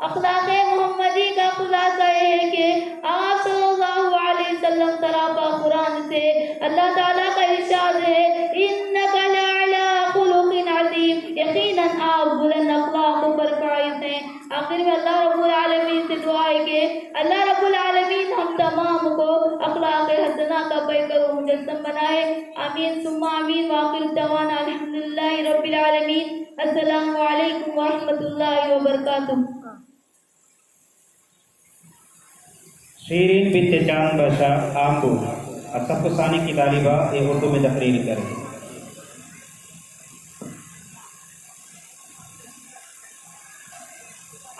اخلاق محمدی کا خلاصہ یہ ہے کہ آپ صلی اللہ علیہ وسلم سراپا قرآن سے اللہ تعالیٰ کا ارشاد ہے اِنَّكَ لَعَلَىٰ خُلُقٍ عَظِيمٍ، یقیناً آپ بلند اخلاق پر فائز ہیں. آخر میں اللہ رب العالمین سے دعا ہے کہ اللہ رب العالمین ہم تمام کو اخلاق حسنہ کا پیکر و مجسم بنائے. آمین ثم آمین. وآخر دعوانا الحمدللہ رب العالمین. السلام علیکم ورحمۃ اللہ وبرکاتہ. شیرین بنت چاند بادشاہ آمبو صف ثانی کی طالبہ یہ اردو میں تقریر کریں.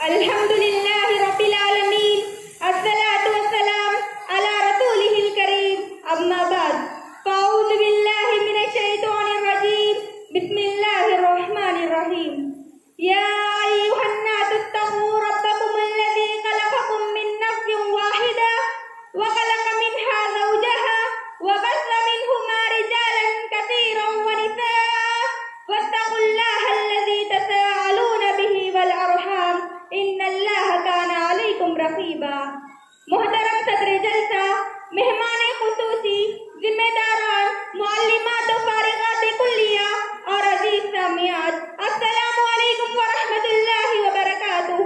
الحمدللہ رب العالمین الصلاۃ والسلام علی رسولہ الکریم اما بعد فاعوذ باللہ من الشیطان الرجیم بسم اللہ الرحمن الرحیم. یا ایھا الناس اتقوا ربکم الذی خلقکم من نفس واحدہ وخلق منها زوجها وبث منهما رجالا كثيرا ونساء واتقوا الله الذي تساءلون به والارحام ان اللہ کان علیکم رقیبا. محترم صدر جلسہ، مہمان خصوصی، ذمہ داران، معلمات و فارغات کلیہ اور عزیز سامعات، السلام علیکم ورحمۃ اللہ وبرکاتہ.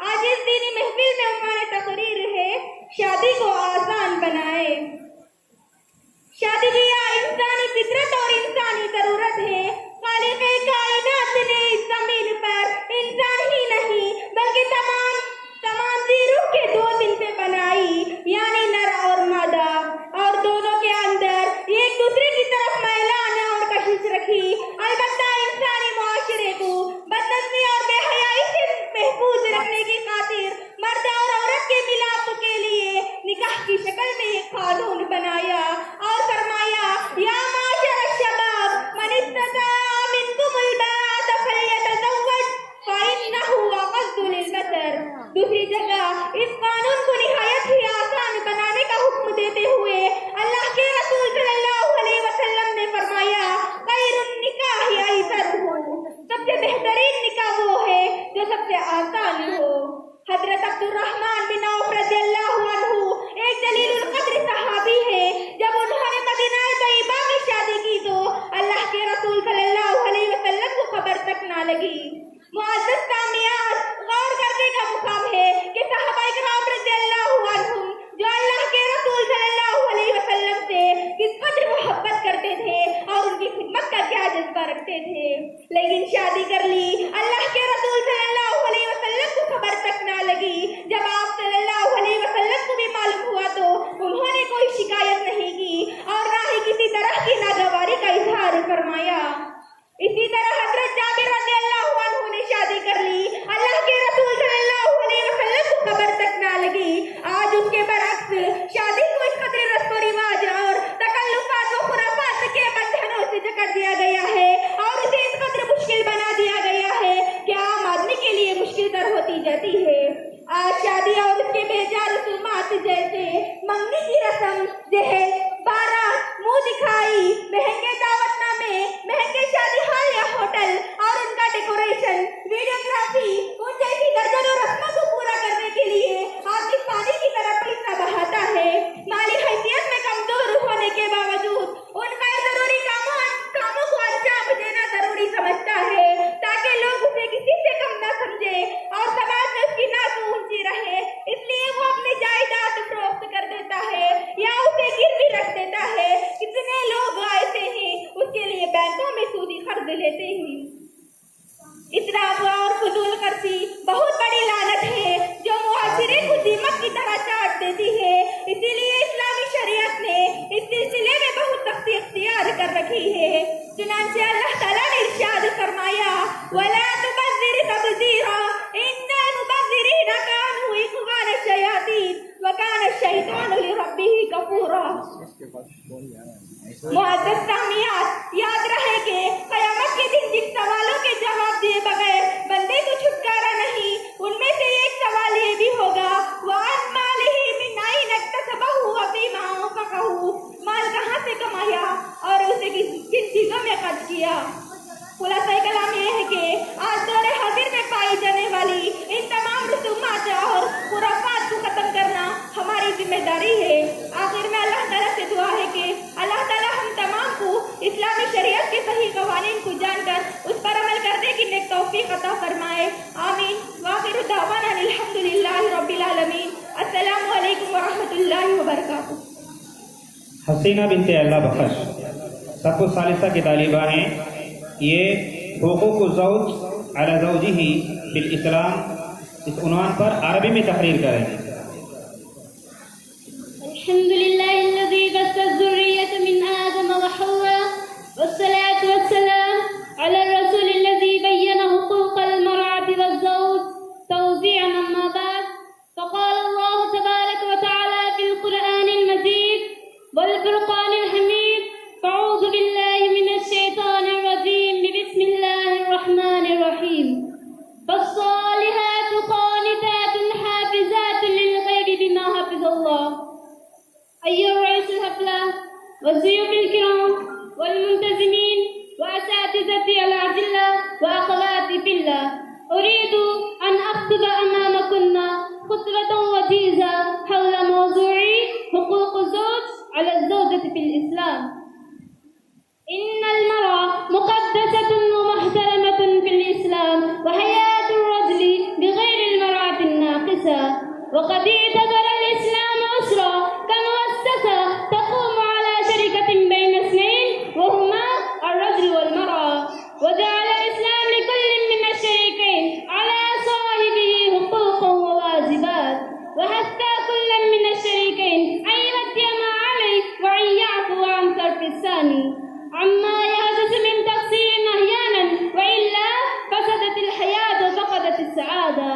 آج اس دینی محفل میں عنوان تقریر ہے شادی کو آسان بنائے. شادی بیاہ انسانی فطرت اور انسانی ضرورت ہے. خالق کائنات نے اس زمین پر انسان ہی نہیں بلکہ تمام زیروح کے دو دل سے بنائی، یعنی نر اور مادہ، اور دونوں کے اندر ایک دوسرے کی طرف میلان اور کشش رکھی. البتہ انسانی معاشرے کو بدنظمی اور بے حیائی سے محفوظ رکھنے کی خاطر مرد اور عورت کے ملاپ کے لیے نکاح کی شکل میں ایک قانون بنایا اور فرمایا یا معاشر الشباب من استطاع منکم الباءۃ فلیتزوج فإنہ اغض للبصر. دوسری جگہ اس قانون کو نہایت ہی آسان بنانے کا حکم دیتے ہوئے اللہ کے رسول صلی اللہ علیہ وسلم نے فرمایا خیر النکاح ایسرہ، سب سے بہترین نکاح وہ ہے جو سب سے آسان ہو. حضرت عبد الرحمن بن عوف رضی اللہ عنہ ایک جلیل القدر صحابی ہے. جب انہوں نے مدینہ طیبہ میں شادی کی تو اللہ کے رسول صلی اللہ علیہ وسلم کو خبر تک نہ لگی. معزز سامعات، غور کرنے کا مقام ہے کہ صحابہ کرام رضی اللہ عنہم جو اللہ کے رسول صلی اللہ علیہ وسلم سے کس قدر محبت کرتے تھے اور ان کی خدمت کا کیا جذبہ رکھتے تھے، لیکن شادی کر لی. اللہ کے رسول صلی اللہ علیہ وسلم کو خبر تک نہ لگی. جب آپ صلی اللہ علیہ وسلم کو بھی معلوم ہوا تو انہوں نے کوئی شکایت نہیں کی اور نہ ہی کسی طرح کی ناگواری کا اظہار فرمایا. اسی طرح حضرت جابر رضی اللہ عنہ نے شادی کر لی. اللہ کے رسول صلی اللہ علیہ وسلم کو خبر تک نہ لگی. آج اس کے برعکس شادی کو اس قدر رسم و رواج اور تکلفات و خرافات کے بندھنوں سے جکڑ دیا گیا ہے اور اسے اس قدر مشکل بنا دیا گیا ہے کہ عام آدمی کے لیے مشکل تر ہوتی جاتی ہے. آج شادی اور اس کے بے جا رسومات جیسے منگنی کی رسم، جہیز، بارات، منہ دکھائی، مہنگے دعوت نامے، مہنگے شادی ہال یا ہوٹل اور ان کا ڈیکوریشن، ویڈیوگرافی، ان جیسی درجنوں رسموں کو پورا کرنے کے لیے آدمی پانی کی طرح پیسہ بہاتا ہے. مالی حیثیت میں کمزور ہونے کے باوجود ان غیر ضروری کاموں کو انجام دینا ضروری سمجھتا ہے تاکہ لوگ اسے کسی سے کم نہ سمجھے اور سماج میں اس کی ناز اونچی رہے. اس لیے وہ اپنی جائیداد فروخت کر دیتا ہے یا اسے ذمہ داری ہے۔ آخر میں اللہ تعالیٰ سے دعا ہے کہ اللہ تعالیٰ ہم تمام کو اسلامی شریعت کے صحیح قوانین کو جان کر اس پر عمل کرنے کی نیک توفیق عطا فرمائے، آمین۔ وآخر دعوانا الحمدللہ رب العالمین۔ السلام علیکم ورحمۃ اللہ وبرکاتہ۔ حسینہ بنت اللہ بخش صف الثالثہ کی طالبہ ہیں۔ یہ حقوق الزوج علی زوجہ بالاسلام اس عنوان پر عربی میں تقریر کریں گے۔ الحمد لله الذي بث الذرية من آدم وحواء، والصلاة والسلام على الرسول الذي بين حقوق المرأة والزوج توزيعا، أما بعد، فقال الله تبارك وتعالى في القرآن المجيد والفرقان الحميد: أعوذ بالله من الشيطان الرجيم، بسم الله الرحمن الرحيم. فالصالحات قانتات حافظات للغيب بما حفظ الله. أيها الرئيس الحفلة والضيوف الكرام والمنتظمين وأساتذتي الأعزاء وأخواتي في الله، أريد أن أخطب أمامكن خطبة وجيزة حول موضوع حقوق الزوج على الزوجة في الإسلام. إن المرأة مقدسة ومحترمة في الإسلام، وحياة الرجل بغير المرأة الناقصة، وقد اعتبر الإسلام أسرة كمؤسسة تقوم على شركة بين اثنين وهما الرجل والمرأة، وجعل الإسلام لكل من الشريكين على صاحبه حقوق وواجبات، وحث كل من الشريكين أن يؤدي ما عليه وأن يعفو عن طرف الثاني عما يحدث من تقصير أحيانا، وإلا فسدت الحياة وفقدت السعادة.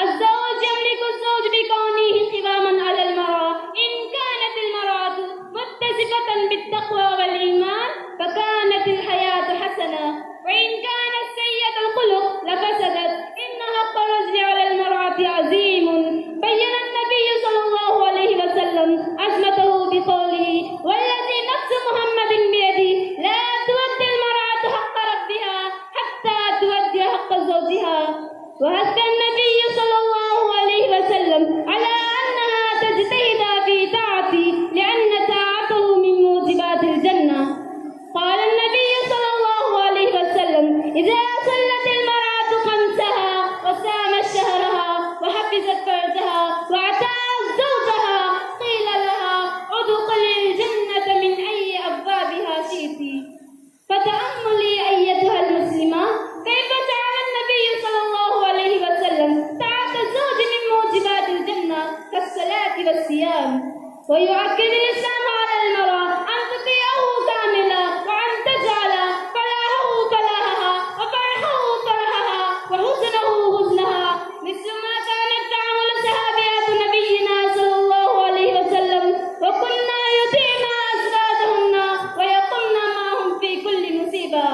الزوج يملك الزوج بكونه قواما على المرأة. إن كانت المرأة متصفة بالتقوى والإيمان فكانت الحياة حسنة، وإن كانت سيئة الخلق لفسدت. إن حق الرجل على المرأة عظيم، بين النبي صلى الله عليه وسلم عظمته بقوله: والذي نفس محمد بيده لا تؤدي المرأة حق ربها حتى تؤدي حق زوجها. وحث النبي صلى الله عليه وسلم على أنها تجتهد في طاعته، لأن طاعته من موجبات الجنة. قال النبي صلى الله عليه وسلم: إذا صلت المرأة خمسها وصامت شهرها وحفظت فرجها وأطاعت زوجها قيل لها: ادخلي الجنة من أي أبوابها شئت. فتأملي أيتها المسلمة كيف جعل النبي صلى الله عليه وسلم طاعة الزوج من موجبات الجنة كالصلاة والصيام. ويؤكد الإسلام على المرأة أن تطيعه كاملا، وأن تجعل فلاحه فلاحها وفرحه فرحها وحزنه حزنها، مثل ما كانت تعمل صحابيات نبينا صلى الله عليه وسلم، وكنا يطيعن أزواجهن ويقمن معهم في كل مصيبة.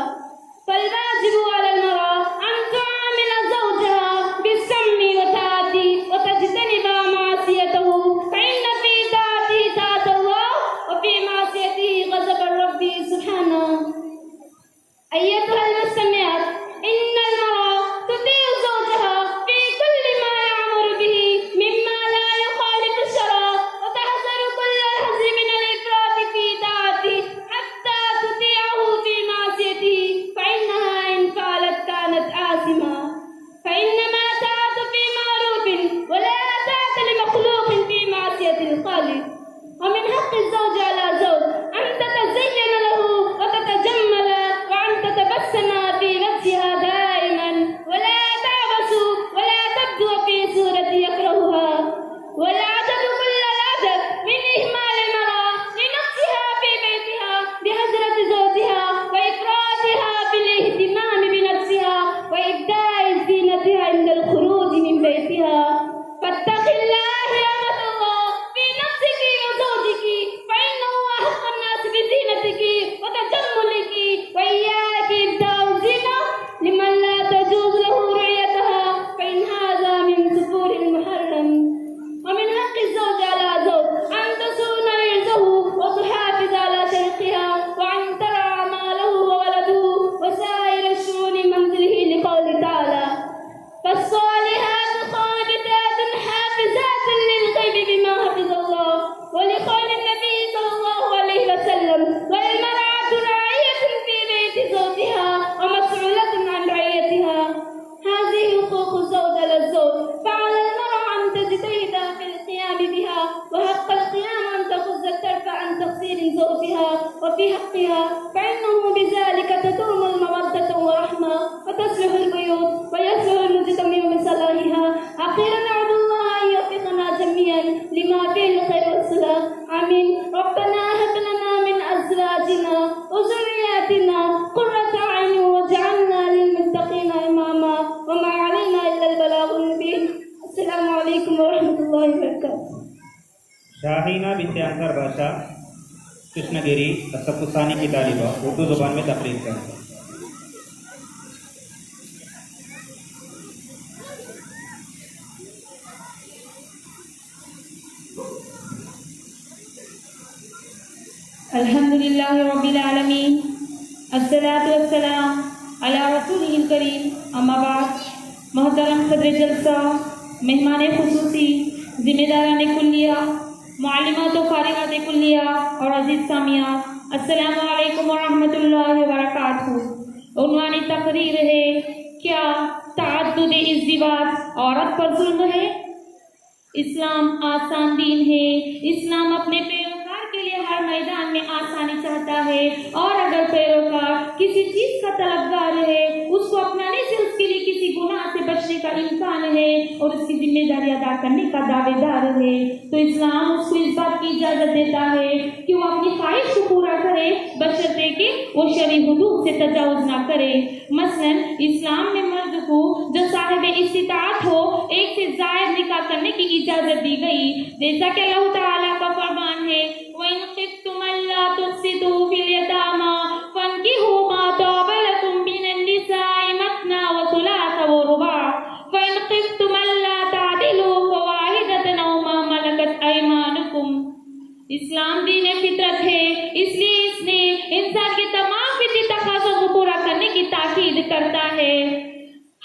فالواجب على المرأة أن تعامل زوجها بالسمع والطاعة وتجتنب معصيته، فإن في طاعته طاعة الله تجتهد في القيام بها، وحق القيام أن تخذ الترف عن تقصير زوجها وفي حقها، فإنه بذلك تدوم المودة والرحمة وتصلح البيوت ويصلح المجتمع بصلاحها. أخيرا أدعو الله أن يوفقنا جميعا لما فيه الخير والصلاح. آمين. ربنا هب لنا من أزواجنا وذرياتنا قرة أعين واجعلنا للمتقين إماما وما علينا إلا البلاغ المبين. السلام علیکم ورحمۃ اللہ وبرکاتہ. شاہینہ بنت انصر بادشاہ کرشنا گیری صف ثانی کی طالبہ اردو زبان میں تقریر کریں. الحمدللہ رب العالمین، الصلاۃ والسلام علی رسولہ الکریم، اما بعد. محترم صدر جلسہ، مہمان خصوصی، ذمہ داران کلیہ، معلمات و فارغات کلیہ اور عزیز سامعات، السلام علیکم ورحمۃ اللہ وبرکاتہ. عنوان تقریر ہے: کیا تعدد ازدواج عورت پر ظلم ہے؟ اسلام آسان دین ہے. اسلام اپنے پیروکار کے لیے ہر میدان میں آسانی چاہتا ہے، اور اگر پیروکار کسی چیز کا طلبگار ہے، اس کو اپنانے سے اس کے لیے کسی گناہ سے بچنے کا امکان ہے اور اس کی ذمہ داری ادا کرنے کا دعوے دار ہے، تو اسلام اس کو اس بات کی اجازت دیتا ہے کہ وہ اپنی خواہش کو پورا کرے، بشرطے کہ وہ شرعی حدود سے تجاوز نہ کرے. مثلا اسلام میں مرد کو جو صاحب استطاعت ہو ایک سے زائد نکاح کرنے کی اجازت دی گئی، جیسا کہ اللہ تعالیٰ کا فرمان ہے: وَإِن خِفْتُمْ أَلَّا تُقْسِطُوا فِي الْيَتَامَىٰ فَانكِحُوا مَا طَابَ لَكُم مِّنَ النِّسَاءِ مَثْنَىٰ وَثُلَاثَ وَرُبَاعَ فَإِن خِفْتُمْ أَلَّا تَعْدِلُوا فَوَاحِدَةً أَوْ مَا مَلَكَتْ أَيْمَانُكُمْ. اسلام دین فطرت ہے، اس لیے اس نے انسان کے تمام فطری تقاضوں کو پورا کرنے کی تاکید کرتا ہے.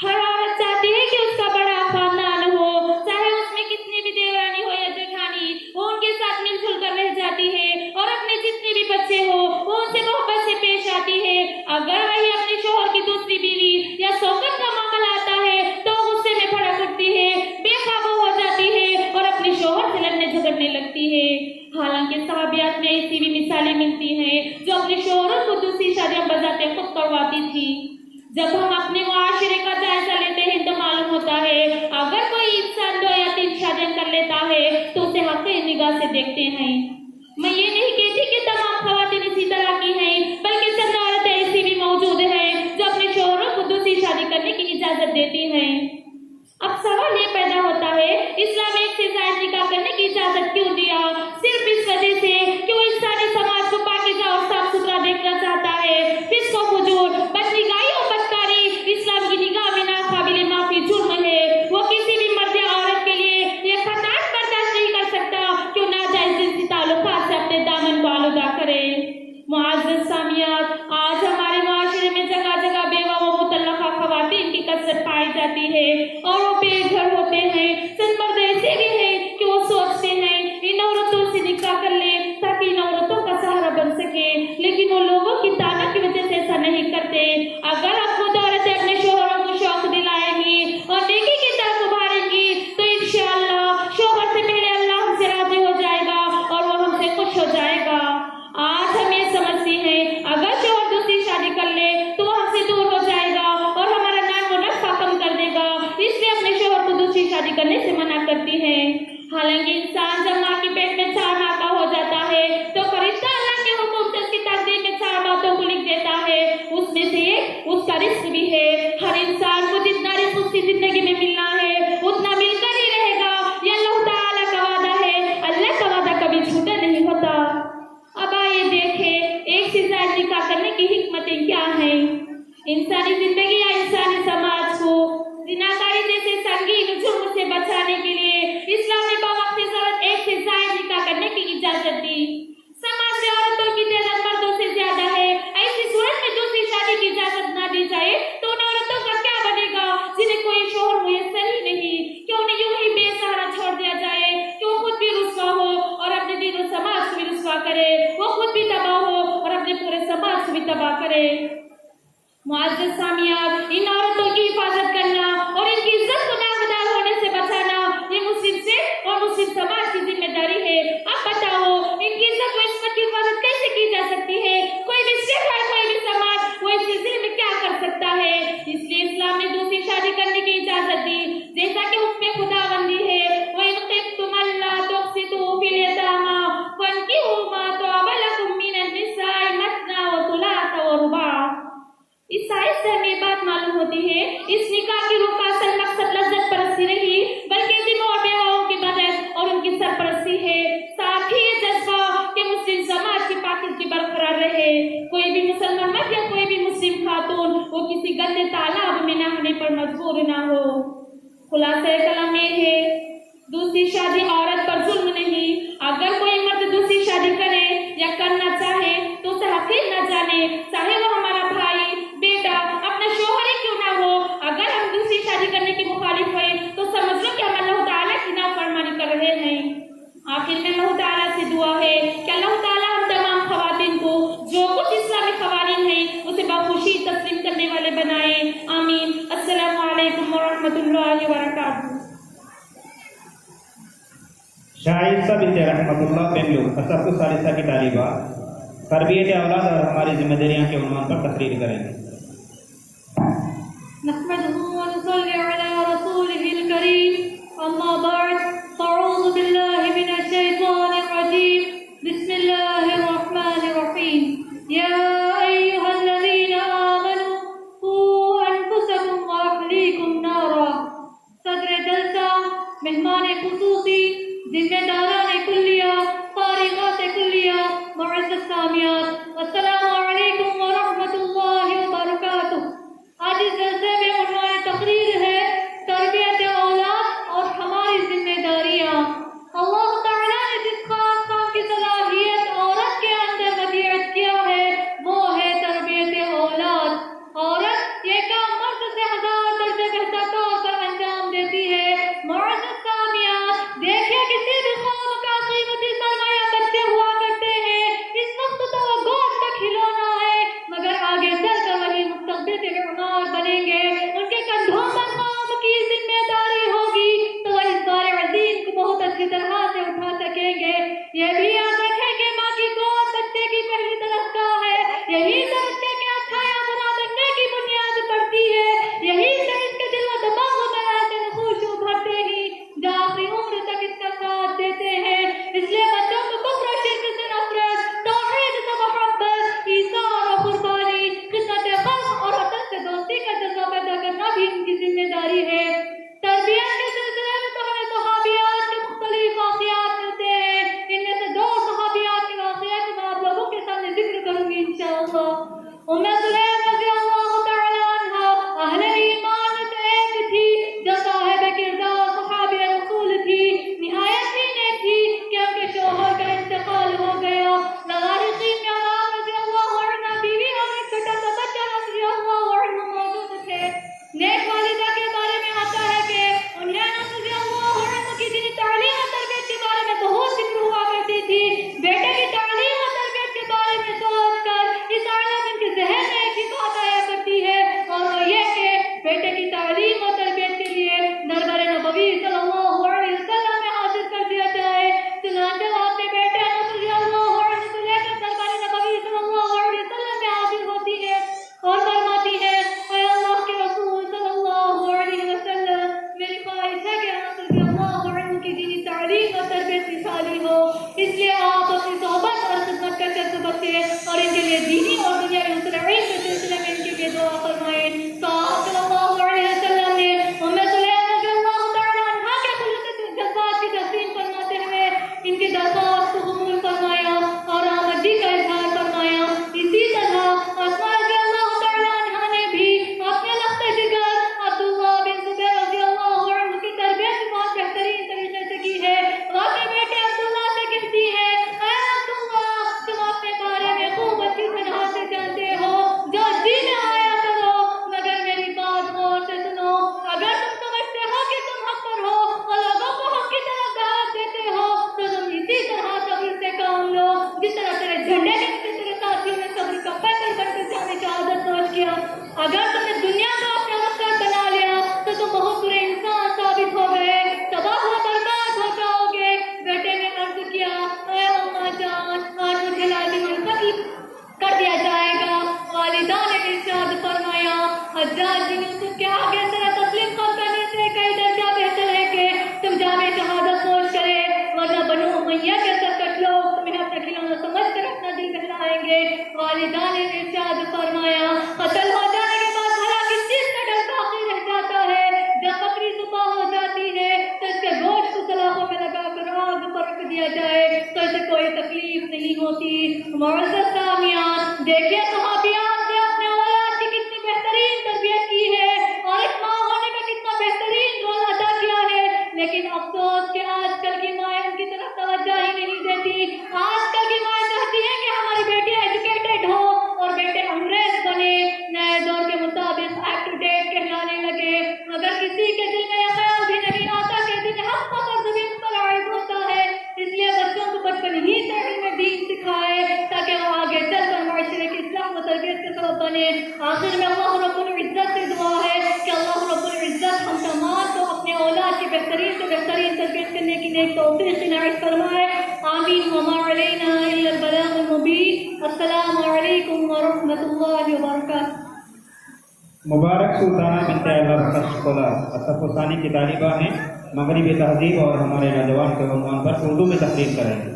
ہر عورت چاہتی ہے کہ اس کا بڑا خاندان ہو، چاہے اس میں کتنی بھی دیورانی ہو یا جیٹھانی، وہ ان کے ساتھ مل جل کر رہ جاتی ہے اور اپنے جتنے بھی بچے ہو وہ ان سے محبت سے پیش آتی ہے. اگر وہی اپنے شوہر کی دوسری بیوی یا شوکت کا معاملہ آتا ہے تو غصے میں بھڑک اٹھتی ہے، بے قابو ہو جاتی ہے اور اپنے شوہر سے لڑنے جھگڑنے لگتی ہے. حالانکہ صحابیات میں ایسی بھی مثالیں ملتی ہیں جو اپنے شوہروں کو دوسری شادیاں بذات خود کرواتی تھی. جب ہم اپنے معاشرے کا جائزہ لیتے ہیں تو معلوم ہوتا ہے اگر کوئی انسان 2 یا 3 شادیاں کر لیتا ہے تو اسے حقیر نگاہ سے دیکھتے ہیں. میں یہ نہیں کہتی کہ تمام خواتین اسی طرح کی ہیں، بلکہ چند عورتیں ایسی بھی موجود ہیں جو اپنے شوہروں کو دوسری شادی کرنے کی اجازت دیتی ہیں. اب سوال یہ پیدا ہوتا ہے، اسلام ایک سے زائد نکاح کرنے کی اجازت کیوں دیا؟ صرف اس وجہ سے کہ وہ انسانی سماج کو پاکیزہ اور صاف ستھرا دیکھنا چاہتا ہے. فسق و فجور، بدنگاہی اور بدکاری اسلام کی نگاہ میں ناقابل معافی جرم ہے. وہ کسی بھی مرد یا عورت کے لیے یہ خطرات برداشت نہیں کر سکتا کہ وہ ناجائز جنسی تعلقات سے اپنے دامن کو آلودہ کرے. معزز سامعات، آج ہمارے معاشرے میں جگہ جگہ بیوہ و مطلقہ خواتین کی کثرت پائی جاتی ہے اور وہ بے گھر ہوتے ہیں. چند مرد ایسے بھی ہیں کہ وہ سوچتے ہیں ان عورتوں سے نکاح کر لیں تاکہ ان عورتوں کا سہارا بن سکے، لیکن وہ لوگوں کی طعنہ کی وجہ سے ایسا نہیں کرتے. اگر اب خود عورتیں اپنے شوہروں کو شوق دلائیں گی اور نیکی کی طرف ابھاریں گی تو انشاءاللہ شوہر سے پہلے اللہ ہم سے راضی ہو جائے گا اور وہ ہم سے خوش ہو جائے گا. آج ہم یہ سمجھتے ہیں اگر شوہر دوسری شادی کر لے تو وہ ہم سے دور ہو جائے گا اور ہمارا نان و نفع کم کر دے گا، اس لیے اپنے شوہر کو دوسری شادی کرنے سے منع کرتی ہے. حالانکہ انسان جب ماں کے پیٹ میں 4 ماہ کا ہو جاتا ہے تو فرشتہ اللہ کے حکم سے اس کی تقدیر میں 4 باتوں کو لکھ دیتا ہے. اس میں سے ایک اس کا رزق بھی ہے. ہر انسان کو جتنا رزق اس کی زندگی میں ملنا ہے اتنا مل کر ہی رہے گا. یہ اللہ تعالیٰ کا وعدہ ہے، اللہ کا وعدہ کبھی جھوٹا نہیں ہوتا. اب آئیے دیکھیں ایک سے زائد نکاح کرنے کی حکمتیں کیا ہیں. انسانی زندگی یا انسانی سماج کو زناکاری جیسے سنگین جرم سے بچانے کے لیے اسلام نے بوقت ضرورت ایک سے زائد نکاح کرنے کی اجازت دی. سماج میں عورتوں کی تعداد مردوں سے زیادہ ہے، ایسی صورت میں دوسری شادی کی اجازت نہ دی جائے تو ان عورتوں کا کیا بنے گا جنہیں کوئی شوہر میسر ہی نہیں، کہ انہیں یوں ہی بے سہارا چھوڑ دیا جائے کہ وہ خود بھی رسوا ہو اور اپنے دین و سماج کو بھی رسوا کرے، وہ خود بھی تباہ ہو اور اپنے پورے سماج کو بھی تباہ کرے. معزز سامعات، ان عورتوں کی حفاظت کرنا اور ان کی عزت کو نامدار ہونے سے بچانا یہ مسلم سے دور نہ ہو۔ خلاصہ کلام یہ ہے، دوسری شادی عورت پر ظلم نہیں۔ اگر کوئی مرد دوسری شادی کرے یا کرنا چاہے تو اسے حقیر نہ جانے، چاہے وہ ہمارا بھائی، بیٹا، اپنا شوہر ہی کیوں نہ ہو۔ اگر ہم دوسری شادی کرنے کے مخالف ہوئے تو سمجھ لو کہ ہم اللہ تعالیٰ کی نافرمانی کر رہے ہیں۔ آخر میں اللہ تعالیٰ سے دعا ہے کہ اللہ تعالیٰ ہم تمام خواتین کو جو کچھ اسلامی قوانین ہیں اسے بخوشی تسلیم کرنے والے بنائے، آمین۔ السلام علیکم ورحمۃ اللہ وبرکاتہ۔ شائستہ بنت رحمت اللہ بنگلور اساتذہ ثالثہ کی طالبہ تربیت اولاد اور ہماری ذمہ داریاں کے عنوان پر تقریر کریں گے۔ نحمده ونصلي على رسوله الكريم، أما بعد، فأعوذ بالله من الشيطان الرجيم، بسم الله الرحمن الرحيم، يا أيها الذين آمنوا قوا أنفسكم وأهليكم نارا۔ صدر جلسہ، مہمان خصوصی، ذمہ داران کلیہ، فارغات کلیہ، معزز سامعات، السلام علیکم ورحمۃ اللہ وبرکاتہ۔ آج اس جلسے میں عنوان تقریر ہے تربیت اولاد اور ہماری ذمہ داریاں۔ اللہ تعالیٰ نے جس خاص کام کی صلاحیت عورت کے اندر ودیعت کیا ہے وہ ہے تربیت اولاد۔ عورت یہ کام مرد سے 1000 درجے بہتر طور پر انجام دیتی ہے۔ معزز سامعات، دیکھیے کسی بھی قوم کا قیمتی سرمایہ بچے ہوا کرتے ہیں۔ اس وقت تو وہ گود کا کھلونا ہے، مگر آگے چل کر وہی مستقبل کے معمار بنیں گے۔ ان کے کندھوں پر قوم کی ذمہ داری ہوگی تو وہ اس بار عظیم کو بہت اچھی طرح سے اٹھا سکیں گے۔ یہ بھی یاد رکھیں کہ ماں کی گود بچے کی پہلی درسگاہ ہے، یہی سے بچے کے اچھا یا برا بننے کی بنیاد پڑتی ہے، یہی سے اس کے دل و دماغ میں ایسے نقوش ابھرتے ہی جو آخری عمر تک اس کا ساتھ دیتے ہیں۔ اس لیے بچوں کو کفر و شرک سے نفرت، توحید سے محبت، ایثار و قربانی، خدمت خلق اور وطن سے دوستی کا جذبہ پیدا کرنا بھی ان کی ذمہ داری ہے۔ تربیت کے سلسلے میں تو ہمیں صحابیات کے مختلف واقعات ملتے ہیں۔ ان میں سے 2 صحابیات کے واقعات کو میں آپ لوگوں کے سامنے ذکر کروں گی انشاءاللہ۔ ام سلیم رضی اللہ تعالی عنہا اہل ایمان میں سے ایک تھی جو صاحب کردار صحابی رسول تھی، نہایت ہی نیک تھی کہ ان کے شوہر کا انتقال ہو گیا۔ لوارثین میں عوام رضی اللہ عنہ بیوی اور ایک چھوٹا سا بچہ رضی اللہ عنہ موجود تھے۔ نیک والدہ کے بارے میں آتا ہے کہ انہیں انس رضی اللہ عنہ کی دینی تعلیم و تربیت کے بارے میں بہت فکر ہوا کرتی تھی۔ بیٹے کی تعلیم و تربیت کے بارے میں سوچ کر اس عالم ان کے ذہن میں ایک ہی بات آیا کرتی ہے، اور وہ یہ کہ بیٹے کی تعلیم و تربیت کے لیے دربار نبوی صلی اللہ علیہ وسلم میں حاضر کر دیا جائے۔ چنانچہ وہ اپنے بیٹے انس رضی اللہ عنہ کو لے کر دربار نبوی صلی اللہ علیہ وسلم میں حاضر ہوتی ہے اور فرماتی ہے، اے اللہ کے رسول صلی اللہ علیہ وسلم، میری خواہش ہے کہ انس رضی اللہ عنہ کی دینی تعلیم اور تربیت مثالی ہو، اس لیے آپ اپنی صحبت اور خدمت کر کر بچے اور ان کے لیے دینی اور دنیاوی مصلحت کے سلسلے میں ان کے لیے دعا فرمائیں۔ تو آپ صلی اللہ علیہ وسلم نے ام سلیم رضی اللہ تعالی عنہا کے خلوص جذبات کی تقسیم فرماتے ہوئے ان کی درخواست کو قبول فرمایا اور آمدی کا اظہار فرمایا۔ اسی طرح اسماء رضی اللہ تعالی عنہا نے بھی اپنے لخت جگر عبداللہ بن زبیر رضی اللہ عنہ کی تربیت بہت بہترین طریقے سے کی ہے۔ وہ اپنے بیٹے عبداللہ سے کہتی ہے، اے عبداللہ، تم اپنے بارے میں خوب اچھی طرح سے جانتے ہو، جو جی میں آیا کرو، مگر میری بات غور سے سنو۔ اگر تم سمجھتے ہو کہ تم حق پر ہو اور لوگوں کو حق کی طرف دعوت دیتے ہو تو تم اسی طرح صبر سے کام لو، جس طرح تیرے جھنڈے کے نیچے تیرے ساتھیوں نے صبر کا پیکر کر کے جانے کی عادت سوچ کیا۔ اگر تم نے دنیا کو اپنا مقصد بنا لیا تو تم بہت برے انسان ثابت ہو گئے، تباہ و برباد ہو جاؤ گے۔ بیٹے نے عرض کیا، اے اماں جان، آج مجھے لازم القتل کر دیا جائے گا۔ والدہ نے ارشاد فرمایا، حجاج بن یوسف کے آگے تیرا تسلیم خود کرنے سے کئی درجہ بہتر ہے کہ تم جامع شہادت نوش کرے، ورنہ بنو امیہ کے سرکش لوگ تمہیں اپنا کھلونا سمجھ کر اپنا دل بہلائیں گے۔ والدہ نے ارشاد فرمایا، قتل ہو جانے کے بعد بھلا کس چیز کا ڈر باقی رہ جاتا ہے؟ جب بکری صبح ہو جاتی ہے تو اس کے گوشت کو سلاخوں میں لگا کر آگ پر رکھ دیا جائے تو اسے کوئی تکلیف نہیں ہوتی۔ معزز سامعین، دیکھیے صحابیات نے اپنے اولاد کی کتنی بہترین تربیت کی ہے، اور ایک ماں ہونے کا آخر میں اللہ رب العزت سے دعا ہے کہ اللہ رب العزت ہم تمام کو اپنے اولاد کی بہترین سے بہترین تربیت کرنے کی نیک توفیق عنایت فرمائے. آمین. وما علینا الا البلاغ المبین. السلام علیکم ورحمۃ اللہ وبرکاتہ. مبارک سلطانہ بنت اللہ بخش کولا صف ثانی کی طالبہ ہیں. مغربی تہذیب اور ہمارے نوجوان کے عنوان پر اردو میں تقریر کریں گے.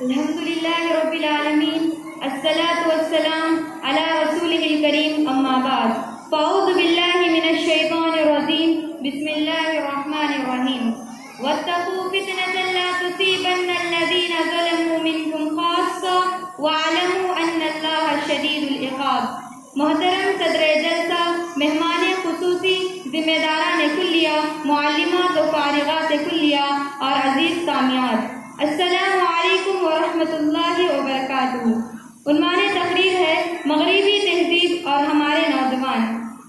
الحمدللہ رب العالمین الصلاۃ والسلام علی رسولہ الکریم اما بعد فاعوذ باللہ من الشیطان الرجیم بسم اللہ الرحمن الرحیم واتقوا فتنة لا تصيبن الذين ظلموا منكم خاصة واعلموا ان اللہ شدید العقاب. محترم صدر جلسہ، مہمان خصوصی، ذمہ داران کلیہ، معلمات و فارغات کلیہ اور عزیز سامعات، السلام علیکم ورحمۃ اللہ وبرکاتہ. عنوان تقریر ہے مغربی تہذیب اور ہمارے نوجوان.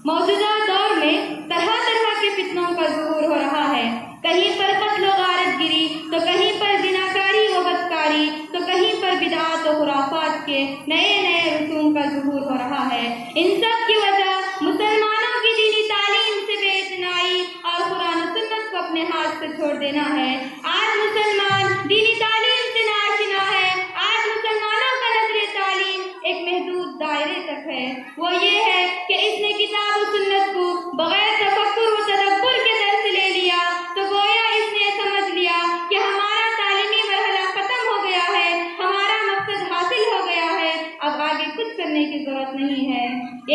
موجودہ دور میں طرح طرح کے فتنوں کا ظہور ہو رہا ہے. کہیں پر قتل و غارت گیری، تو کہیں پر زناکاری و بدکاری، تو کہیں پر بدعات و خرافات کے نئے نئے رسوم کا ظہور ہو رہا ہے. ان سب کی وجہ مسلمانوں کی دینی تعلیم سے بے اعتنائی اور قرآن و سنت کو اپنے ہاتھ سے چھوڑ دینا ہے. آج مسلمان دینی تعلیم سے ناآشنا ہے. آج مسلمانوں کا نظر تعلیم ایک محدود دائرے تک ہے. وہ یہ ہے کہ اس نے کتاب و سنت کو بغیر تفکر و تدبر کے درس لے لیا تو گویا اس نے سمجھ لیا کہ ہمارا تعلیمی مرحلہ ختم ہو گیا ہے، ہمارا مقصد حاصل ہو گیا ہے، اب آگے کچھ کرنے کی ضرورت نہیں ہے.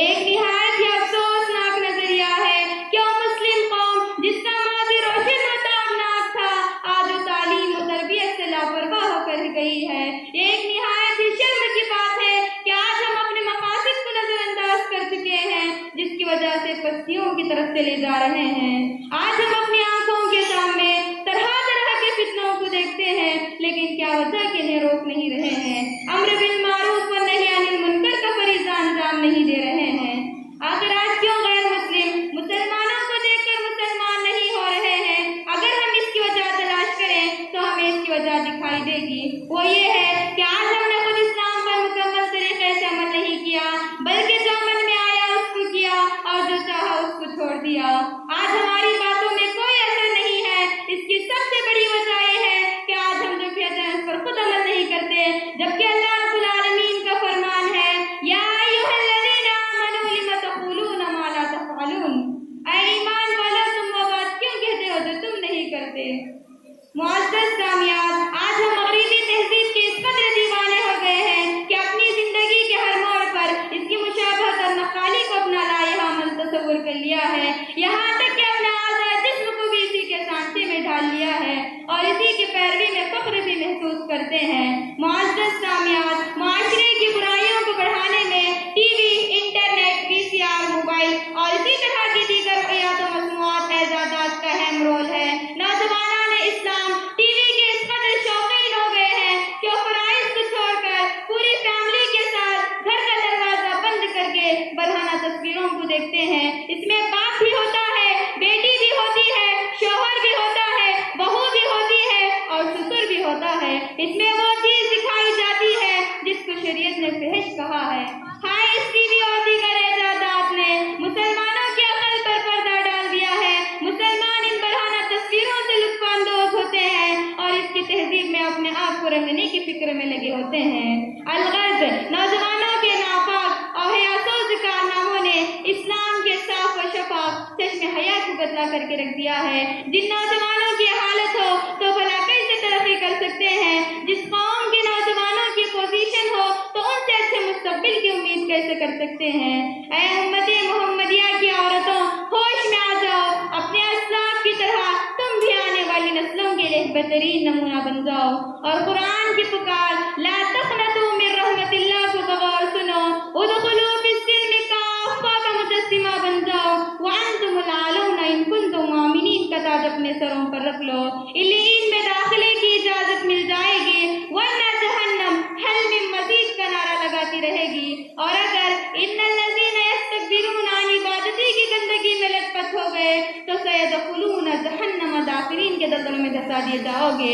ایک نہایت ہی افسوسناک نظریہ ہے کہ وہ مسلم قوم جس کا ماضی روشن و تابناک تھا آج وہ تعلیم و تربیت سے لاپرواہ ہو کر گئی ہے. ایک نہایت ہی شرم کی بات ہے کہ آج ہم اپنے مقاصد کو نظر انداز کر چکے ہیں، جس کی وجہ سے پستیوں کی طرف چلے جا رہے ہیں. آج ہم اپنی آنکھوں کے سامنے طرح طرح کے فتنوں کو دیکھتے ہیں، لیکن کیا وجہ کہ انہیں روک نہیں رہے ہیں. امر بالمعروف و نہی عن المنکر کا فریضہ انجام نہیں دے رہے ہیں. آخر آج کیوں غیر مسلم مسلمانوں کو دیکھ کر مسلمان نہیں ہو رہے ہیں؟ اگر ہم اس کی وجہ تلاش کریں تو ہمیں اس کی وجہ دکھائی دے گی. وہ یہ ہے کہ آج ہم نے خود اسلام پر مکمل طریقے سے عمل نہیں کیا، بلکہ جو من میں آیا اس کو کیا اور جو چاہا اس کو چھوڑ دیا. آج ہماری باتوں میں کوئی اثر نہیں ہے. اس کی سب سے بڑی وجہ یہ ہے کہ آج ہم جو کہتے ہیں اس پر خود عمل نہیں کرتے، جبکہ اللہ رب العالمین کا فرمان ہے یا ایھا الذین آمنوا لم تقولون ما لا تفعلون. اے ایمان والو، تم وہ بات کیوں کہتے ہو جو تم نہیں کرتے. معزز سامعات، آج ہم مغربی تہذیب کے اس قدر دیوانے ہو گئے ہیں کہ اپنی زندگی کے ہر موڑ پر اس کی مشابہت اور نقالی کو اپنا لائحہ عمل تصور کر لیا ہے. یہاں تک کہ اپنا آزاد جسم کو بھی اسی کے سانچے میں ڈال لیا ہے اور اسی کی پیروی میں فخر بھی محسوس کرتے ہیں. معزز سامعات، معاشرے کی برائیوں کو بڑھانے میں ٹی وی، انٹرنیٹ، وی سی آر، موبائل اور اسی طرح کی دیگر حیات و مصنوعات اعزازات کا اہم رول ہے. نوجوانان اسلام ٹی وی کے اس قدر شوقین ہو گئے ہیں کہ وہ فرائض کو چھوڑ کر پوری فیملی کے ساتھ گھر کا دروازہ بند کر کے برہنہ تصویروں کو دیکھتے ہیں. اس میں باپ بھی ہوتا ہے، بیٹی بھی ہوتی ہے، شوہر بھی ہوتا ہے، بہو بھی ہوتی ہے اور سسر بھی ہوتا ہے. اس میں وہ چیز دکھائی جاتی ہے جس کو شریعت نے فحش کہا ہے. ہاں، اس ٹی وی اور دیگر ایجادات نے مسلمانوں کے عقل پر پردہ ڈال دیا ہے. مسلمان ان برہنہ تصویروں سے لطف اندوز ہوتے ہیں اور اس کی تہذیب میں اپنے آپ کو رنگنے کی فکر میں لگے ہوتے ہیں. الغرض، نوجوانوں کے ناپاک اور حیاسوز کارناموں نے اسلام کے صاف و شفاف چشم حیا کو گدلا کر کے رکھ دیا ہے. جن نوجوانوں کی حالت ہو تو بھلا کیسے ترقی کر سکتے ہیں؟ جس قوم کے نوجوانوں کی پوزیشن ہو تو ان سے اچھے مستقبل کی امید کیسے کر سکتے ہیں؟ اے امت محمدیہ کی عورتوں، ہوش میں آ جاؤ. اپنے اسلاف کی طرح تم بھی آنے والی نسلوں کے لیے بہترین نمونہ بن جاؤ اور قرآن کی پکار لا تقنطوا من رحمت اللہ کو بغور سنو. ادخلوا فی السلم کافہ کا مجسمہ بن جاؤ. وانتم العالون ان کنتم مؤمنین کا تاج اپنے سروں پر رکھ لو. علین میں داخلے کی اجازت مل جائے گی، ورنہ جہنم حل من مزید کا نعرہ لگاتی رہے گی. اور اگر ان الذین یستکبرون عن عبادتی کی گندگی میں لت پت ہو گئے تو سیدخلون جہنم داخلین کے دلدل میں دھسا دیے جاؤ گے.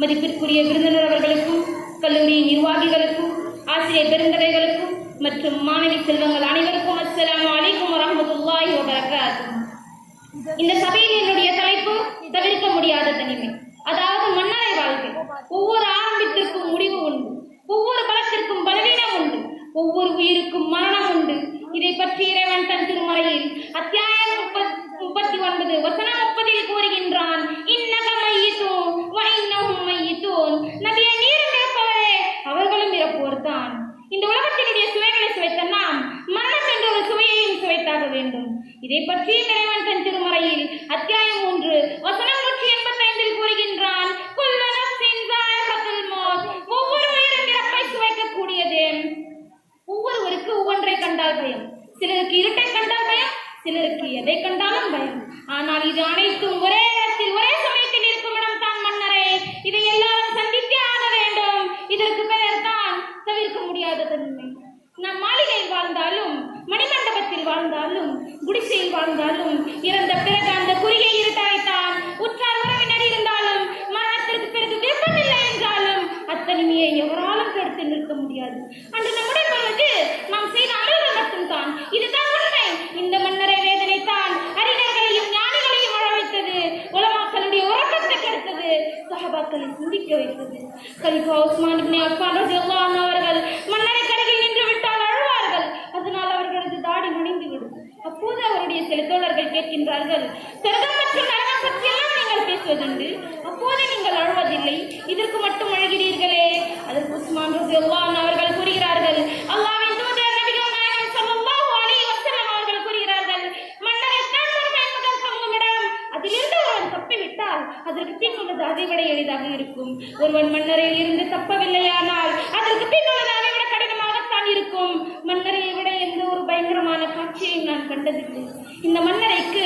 மதிப்பிற்குரிய விருந்தினர் அவர்களுக்கும், கல்லூரி நிர்வாகிகளுக்கும், ஆசிரியர் பெருந்தகைகளுக்கும் மற்றும் மாணவி செல்வங்கள் அனைவருக்கும் அஸ்ஸலாமு அலைக்கும் வரஹ்மத்துல்லாஹி வபரகாத்துஹு. இந்த சபையில் என்னுடைய தலைப்பு தவிர்க்க முடியாத தனிமை, அதாவது மன்னரை வாழ்க்கை. ஒவ்வொரு ஆரம்பத்திற்கும் முடிவு உண்டு, ஒவ்வொரு பலத்திற்கும் பலவீனம் உண்டு, ஒவ்வொரு உயிருக்கும் மரணம் உண்டு. இதை பற்றி இறைவன் தன் திருமறையில் அத்தியாயம் 39 வசனம் 30 கூறுகின்றான், இன்னக மையித்தூன் வ இன்னஹும் மையித்தூன். நபியே, நீரும் இறப்பவரே, அவர்களும் இறப்போர்தான். இந்த உலகத்தினுடைய சுவைகளை சுவைத்த நாம் மரணம் என்ற ஒரு சுவையையும் சுவைத்தாக வேண்டும். இதை பற்றி இறைவன் தன் திருமறையில் அத்தியாயம் 3 வசனம் 185 கூறுகின்றான், குல்லு நஃப்ஸின் ஸாயிகத்துல் மௌத். ஒவ்வொரு உயிரும் இறப்பை சுவைக்கக்கூடியது. ஒவ்வொருவருக்கு ஒவ்வொன்றை கண்டால் பயம். சிலருக்கு இருட்டை கண்டால் பயம், சிலருக்கு எதை கண்டாலும் பயம். ஆனால் இது அனைத்தும் ஒரே இடத்தில் ஒரே சமயத்தில் இருக்கும் இடம் தான் மன்னரை. இதை எல்லாரும் சந்தித்தே ஆக வேண்டும். இதற்கு பெயர் தான் தவிர்க்க முடியாத தன்மை. நம் மாளிகையில் வாழ்ந்தாலும், மணிமண்டபத்தில் வாழ்ந்தாலும், குடிசையில் வாழ்ந்தாலும், இறந்த பிறகு அந்த குறுகிய இருட்டாய்த்தான். உற்றார் உறவினர் இருந்தாலும், மரணத்திற்கு பிறகு விருப்பமில்லை என்றாலும் அத்தனிமையை எவராலும் தடுத்து நிறுத்த முடியாது. அன்று நம்முடைய பொழுது நாம் செய்த அமல்கள் மட்டும்தான். இதுதான் உண்மை. இந்த மன்னரை வேதனை தான் அறிஞர்களையும் ஞானிகளையும் வாழ வைத்தது, உலமாக்களுடைய உறக்கத்தை கெடுத்தது, சஹாபாக்களை சிந்திக்க வைத்தது. கலிஃபா உஸ்மான் இப்னு அஃபான் ரலியல்லாஹு அன்ஹு அவர்கள் மன்னரை கருகில் நின்று விட்டால் அழுவார்கள். அதனால் அவர்களது தாடி நுழைந்துவிடும். அப்போது அவருடைய சில தோழர்கள் கேட்கின்றார்கள், சொர்க்கம் மற்றும் நரகம் பற்றியெல்லாம் நீங்கள் பேசுவதுண்டு, அப்போது நீங்கள் அழுவதில்லை, இதற்கு மட்டும் அழுகிறீர்களே? அதற்கு உஸ்மான் ரலியல்லாஹு அன்ஹு அவர்கள் கூறுகிறார்கள், அல்லாஹ்வின் தூதர் நபிகள் நாயகம் ஸல்லல்லாஹு அலைஹி வஸல்லம் அவர்கள் கூறுகிறார்கள், மன்னரை தான் மறுமை என்பதன் தங்கும் இடம். அதிலிருந்து ஒருவன் தப்பிவிட்டால் அதற்கு பின்னுள்ளது அதைவிட எளிதாக இருக்கும். ஒருவன் மன்னரையில் இருந்து தப்பவில்லையானால் அதற்கு பின்னுள்ளது அதைவிட கடினமாகத்தான் இருக்கும். மன்னரை விட எந்த ஒரு பயங்கரமான காட்சியையும் நான் கண்டதில்லை. இந்த மன்னரைக்கு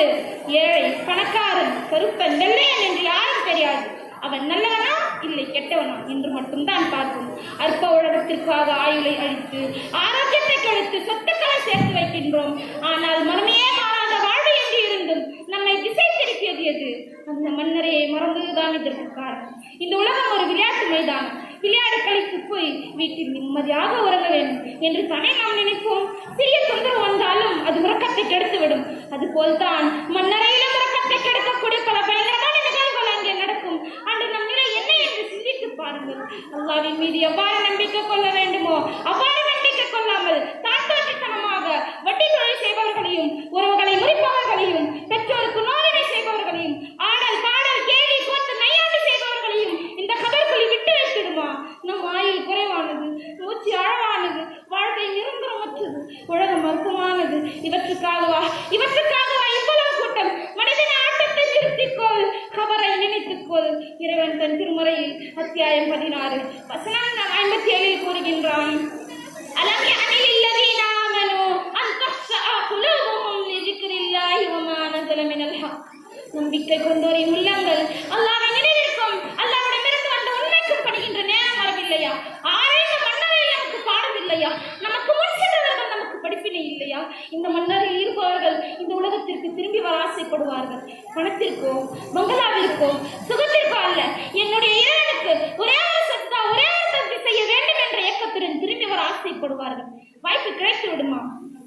ஏழை, பணக்காரன், கருப்பன், வெள்ளையன் என்று யாரும் தெரியாது. அவன் நல்லவனா இல்லை கெட்டவனா என்று மட்டும்தான் பார்க்கும். அற்ப உலகத்திற்காக ஆயுளை அழித்து, ஆரோக்கியத்தை கழித்து, சொத்துக்களை சேர்த்து வைக்கின்றோம். ஆனால் மறுமையே மாறாத வாழ்வு என்று இருந்தும் நம்மை திசை திருப்பியது எது? அந்த மன்னரையை மறந்ததுதான் இதற்கு காரணம். இந்த உலகம் ஒரு விளையாட்டு மைதானம். விளையாடு கழித்து போய் வீட்டில் நிம்மதியாக உறங்க வேண்டும் என்று தானே நாம் நினைப்போம். சிறிய தொந்தரவு வந்தாலும் அது உறக்கத்தை கெடுத்துவிடும். அதுபோல்தான் மன்னரையிலும் உறக்கத்தை கெடுக்கக்கூடிய பல பயங்கரமான நிகழ்வுகள் அங்கே நடக்கும். அன்று நம் நிலை என்ன என்று சிந்தித்து பாருங்கள். அல்லாஹ்வின் மீது எவ்வாறு நம்பிக்கை கொள்ள வேண்டுமோ அவ்வாறு நம்பிக்கை கொள்ளாமல் தாழ்த்தோட்டத்தனமாக வட்டி தொழில் செய்பவர்களையும், உறவுகளை முறிப்பவர்களையும், பெற்றோருக்கு நோவினை செய்பவர்களையும், ஆடல் பாடல் கேலி கூத்து நையாண்டி செய்பவர்களையும் இந்த கபர்குழி விட்டு வைத்திடுமா? நம் ஆயுள் குறைவானது, மூச்சு ஆழமானது, வாழ்க்கை நிரந்தரமற்றது, உலகம் அற்பமானது. இவற்றுக்காகவா இவ்வளவு கூட்டம்? மனிதன ஆட்டத்தை நிறுத்திக்கொள், கபரை நினைத்துக்கொள். இறைவன் தன் திருமுறையில் அத்தியாயம் 16 வசனம் 57 கூறுகின்றான், அலம் யஅனி லில்லதீன ஆமனூ அன் தக்ஷஅ குலூபுஹும் லிذிக்ரில்லாஹி வ மா நஸல மினல் ஹக். நம்பிக்கை கொண்டோரின் உள்ளங்கள் அல்லாஹ்வை நினைவிருக்கும், அல்லாஹ்விடமிருந்து வந்த உண்மைக்கும் படுகின்ற நேரம் வரவில்லையா? ஆராய்ந்த மன்னரையில் நமக்கு பாடம் இல்லையா? நமக்கு முன் சென்றவர்கள் நமக்கு படிப்பினை இல்லையா? இந்த மன்னரில் இருப்பவர்கள் இந்த உலகத்திற்கு திரும்பி பணத்திற்கோ பங்களாவிற்கோ சுகத்திற்கோ அல்ல, என்னுடைய இறைவனுக்கு ஒரே ஒரு சத்தா ஒரே ஒரு தகுதி செய்ய வேண்டும் என்ற இயக்கத்துடன் திரும்பி வர ஆசைப்படுவார்கள். வாய்ப்பு கிடைத்து விடுமா?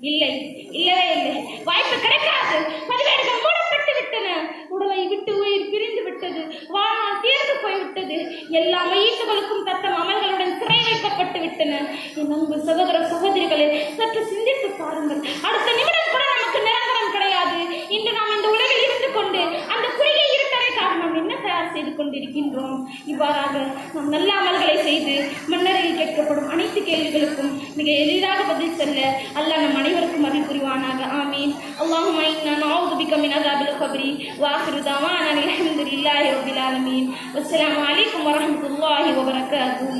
இல்லை, இல்லவே இல்லை. வாய்ப்பு கிடைக்காது. பதிவேடுகள் மூடப்பட்டு விட்டன. உடலை விட்டு உயிர் பிரிந்து விட்டது. வாழ்நாள் தீர்ந்து போய்விட்டது. எல்லா மையீட்டுகளுக்கும் தத்தம் அமல்களுடன் சிறை வைக்கப்பட்டு விட்டன. என் அன்பு சகோதர சகோதரிகளே, சற்று சிந்தித்து பாருங்கள். அடுத்த நிமிடம் கூட நமக்கு நிரந்தரம் கிடையாது. இன்று நாம் இந்த உலகில் இருந்து கொண்டு அந்த குறுகிய இருட்டறைக்காக நாம் என்ன தயார் செய்து கொண்டிருக்கின்றோம்? இவ்வாறாக நாம் நல்ல அமல்களை செய்து மன்னரையில் கேட்கப்படும் அனைத்து கேள்விகளுக்கும் மிக எளிதாக பதில் சொல்ல அல்லாஹ் நம் அனைவருக்கும் அருள் புரிவானாக. ஆமீன். அல்லாஹும்ம இன்னா நஊது பிக மின் அஸாபில் கப்ரி வ ஆகிரு தஅவானா அல்ஹம்துலில்லாஹி ரப்பில் ஆலமீன். வஸ்ஸலாமு அலைக்கும் வரஹ்மத்துல்லாஹி வபரகாத்துஹு.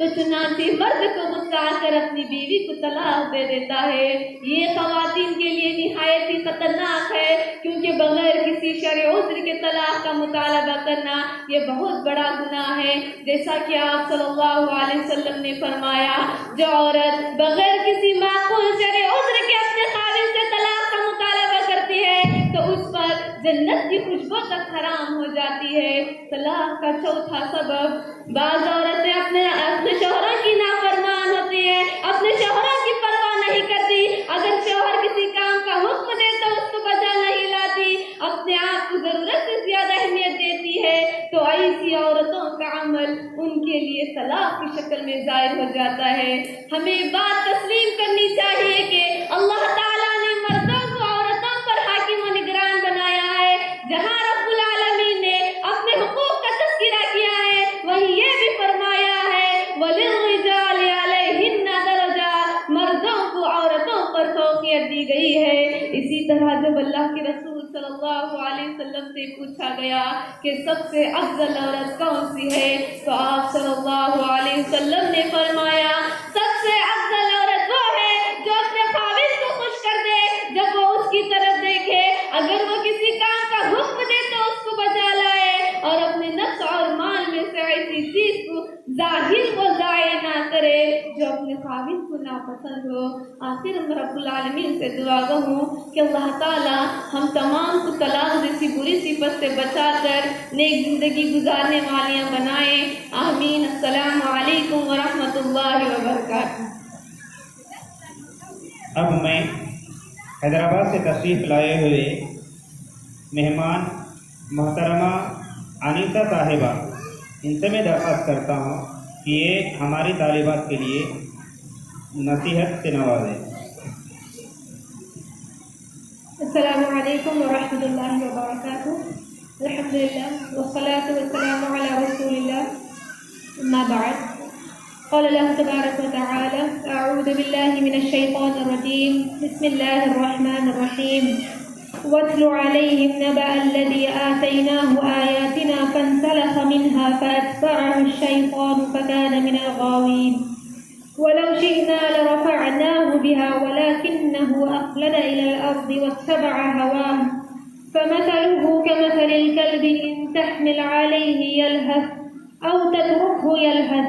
تو چنانچہ مرد کو غصہ آ کر اپنی بیوی کو طلاق دے دیتا ہے۔ یہ خواتین کے لیے نہایت ہی خطرناک ہے، کیونکہ بغیر کسی شرعی عذر کے طلاق کا مطالبہ کرنا یہ بہت بڑا گناہ ہے۔ جیسا کہ آپ صلی اللہ علیہ وسلم نے فرمایا، جو عورت بغیر کسی معقول شرعی عذر کے اپنے خاوند سے طلاق کا مطالبہ کرتی ہے تو اس پر جنت کی خوشبو تک حرام ہو جاتی ہے۔ طلاق کا چوتھا سبب، بعض عورتیں اپنے شوہروں کی نافرمان ہوتی ہے، اپنے شوہروں کی پرواہ نہیں کرتی، اگر شوہر کسی کام کا حکم دے تو اس کو بجا نہیں لاتی، اپنے آپ کو ضرورت سے زیادہ اہمیت دیتی ہے، تو ایسی عورتوں کا عمل ان کے لیے طلاق کی شکل میں ظاہر ہو جاتا ہے۔ ہمیں بات تسلیم کرنی چاہیے کہ اللہ تعالیٰ نے مردوں کو عورتوں پر حاکم و نگران بنایا ہے۔ جہاں رب العالمین نے اپنے حقوق کا تذکرہ کیا ہے، وہیں یہ بھی فرمایا ہے وَلِلرِّجَالِ عَلَيْهِنَّ دَرَجَةٌ، مردوں کو عورتوں پر فوقیت دی گئی ہے۔ اسی طرح جب اللہ کے رسول صلی اللہ علیہ وسلم سے پوچھا گیا کہ سب سے افضل عورت کون سی ہے، تو آپ صلی اللہ علیہ وسلم نے فرمایا سب سے افضل عورت وہ ہے جو اپنے خاوند کو خوش کر دے جب وہ اس کی طرف دیکھے، اگر وہ کسی کام کا حکم دے تو اس کو بجا لائے، اور اپنے نفس اور مال میں سے ایسی چیز کو ظاہر و ضائع نہ کرے جو اپنے خاوند کو ناپسند ہو۔ آخر میں رب العالمین سے دعا گو ہوں کہ اللہ تعالیٰ ہم تمام کو طلاق جیسی بری صفت سے بچا کر نیک زندگی گزارنے والیاں بنائیں، آمین۔ السلام علیکم ورحمۃ اللہ وبرکاتہ۔ اب میں حیدرآباد سے تشریف لائے ہوئے مہمان محترمہ انیتا صاحبہ، ان سے میں درخواست کرتا ہوں کہ یہ ہماری طالبات کے لیے نصیحت سے نوازیں۔ السلام علیکم ورحمۃ اللہ وبرکاتہ۔ الحمدللہ والصلاة والسلام علی رسول اللہ، اما بعد، قال اللہ تبارک وتعالی اعوذ باللہ من الشیطان الرجیم، بسم اللہ الرحمن الرحیم، واتل علیہم نبأ الذی آتیناہ آیاتنا فانسلخ منها فاتبعه الشیطان فکان من الغاوین ولو شئنا لرفعناه بها ولكنه أخلد إلى الأرض واتبع هواه فمثله كمثل الكلب إن تحمل عليه يلهث أو تتركه يلهث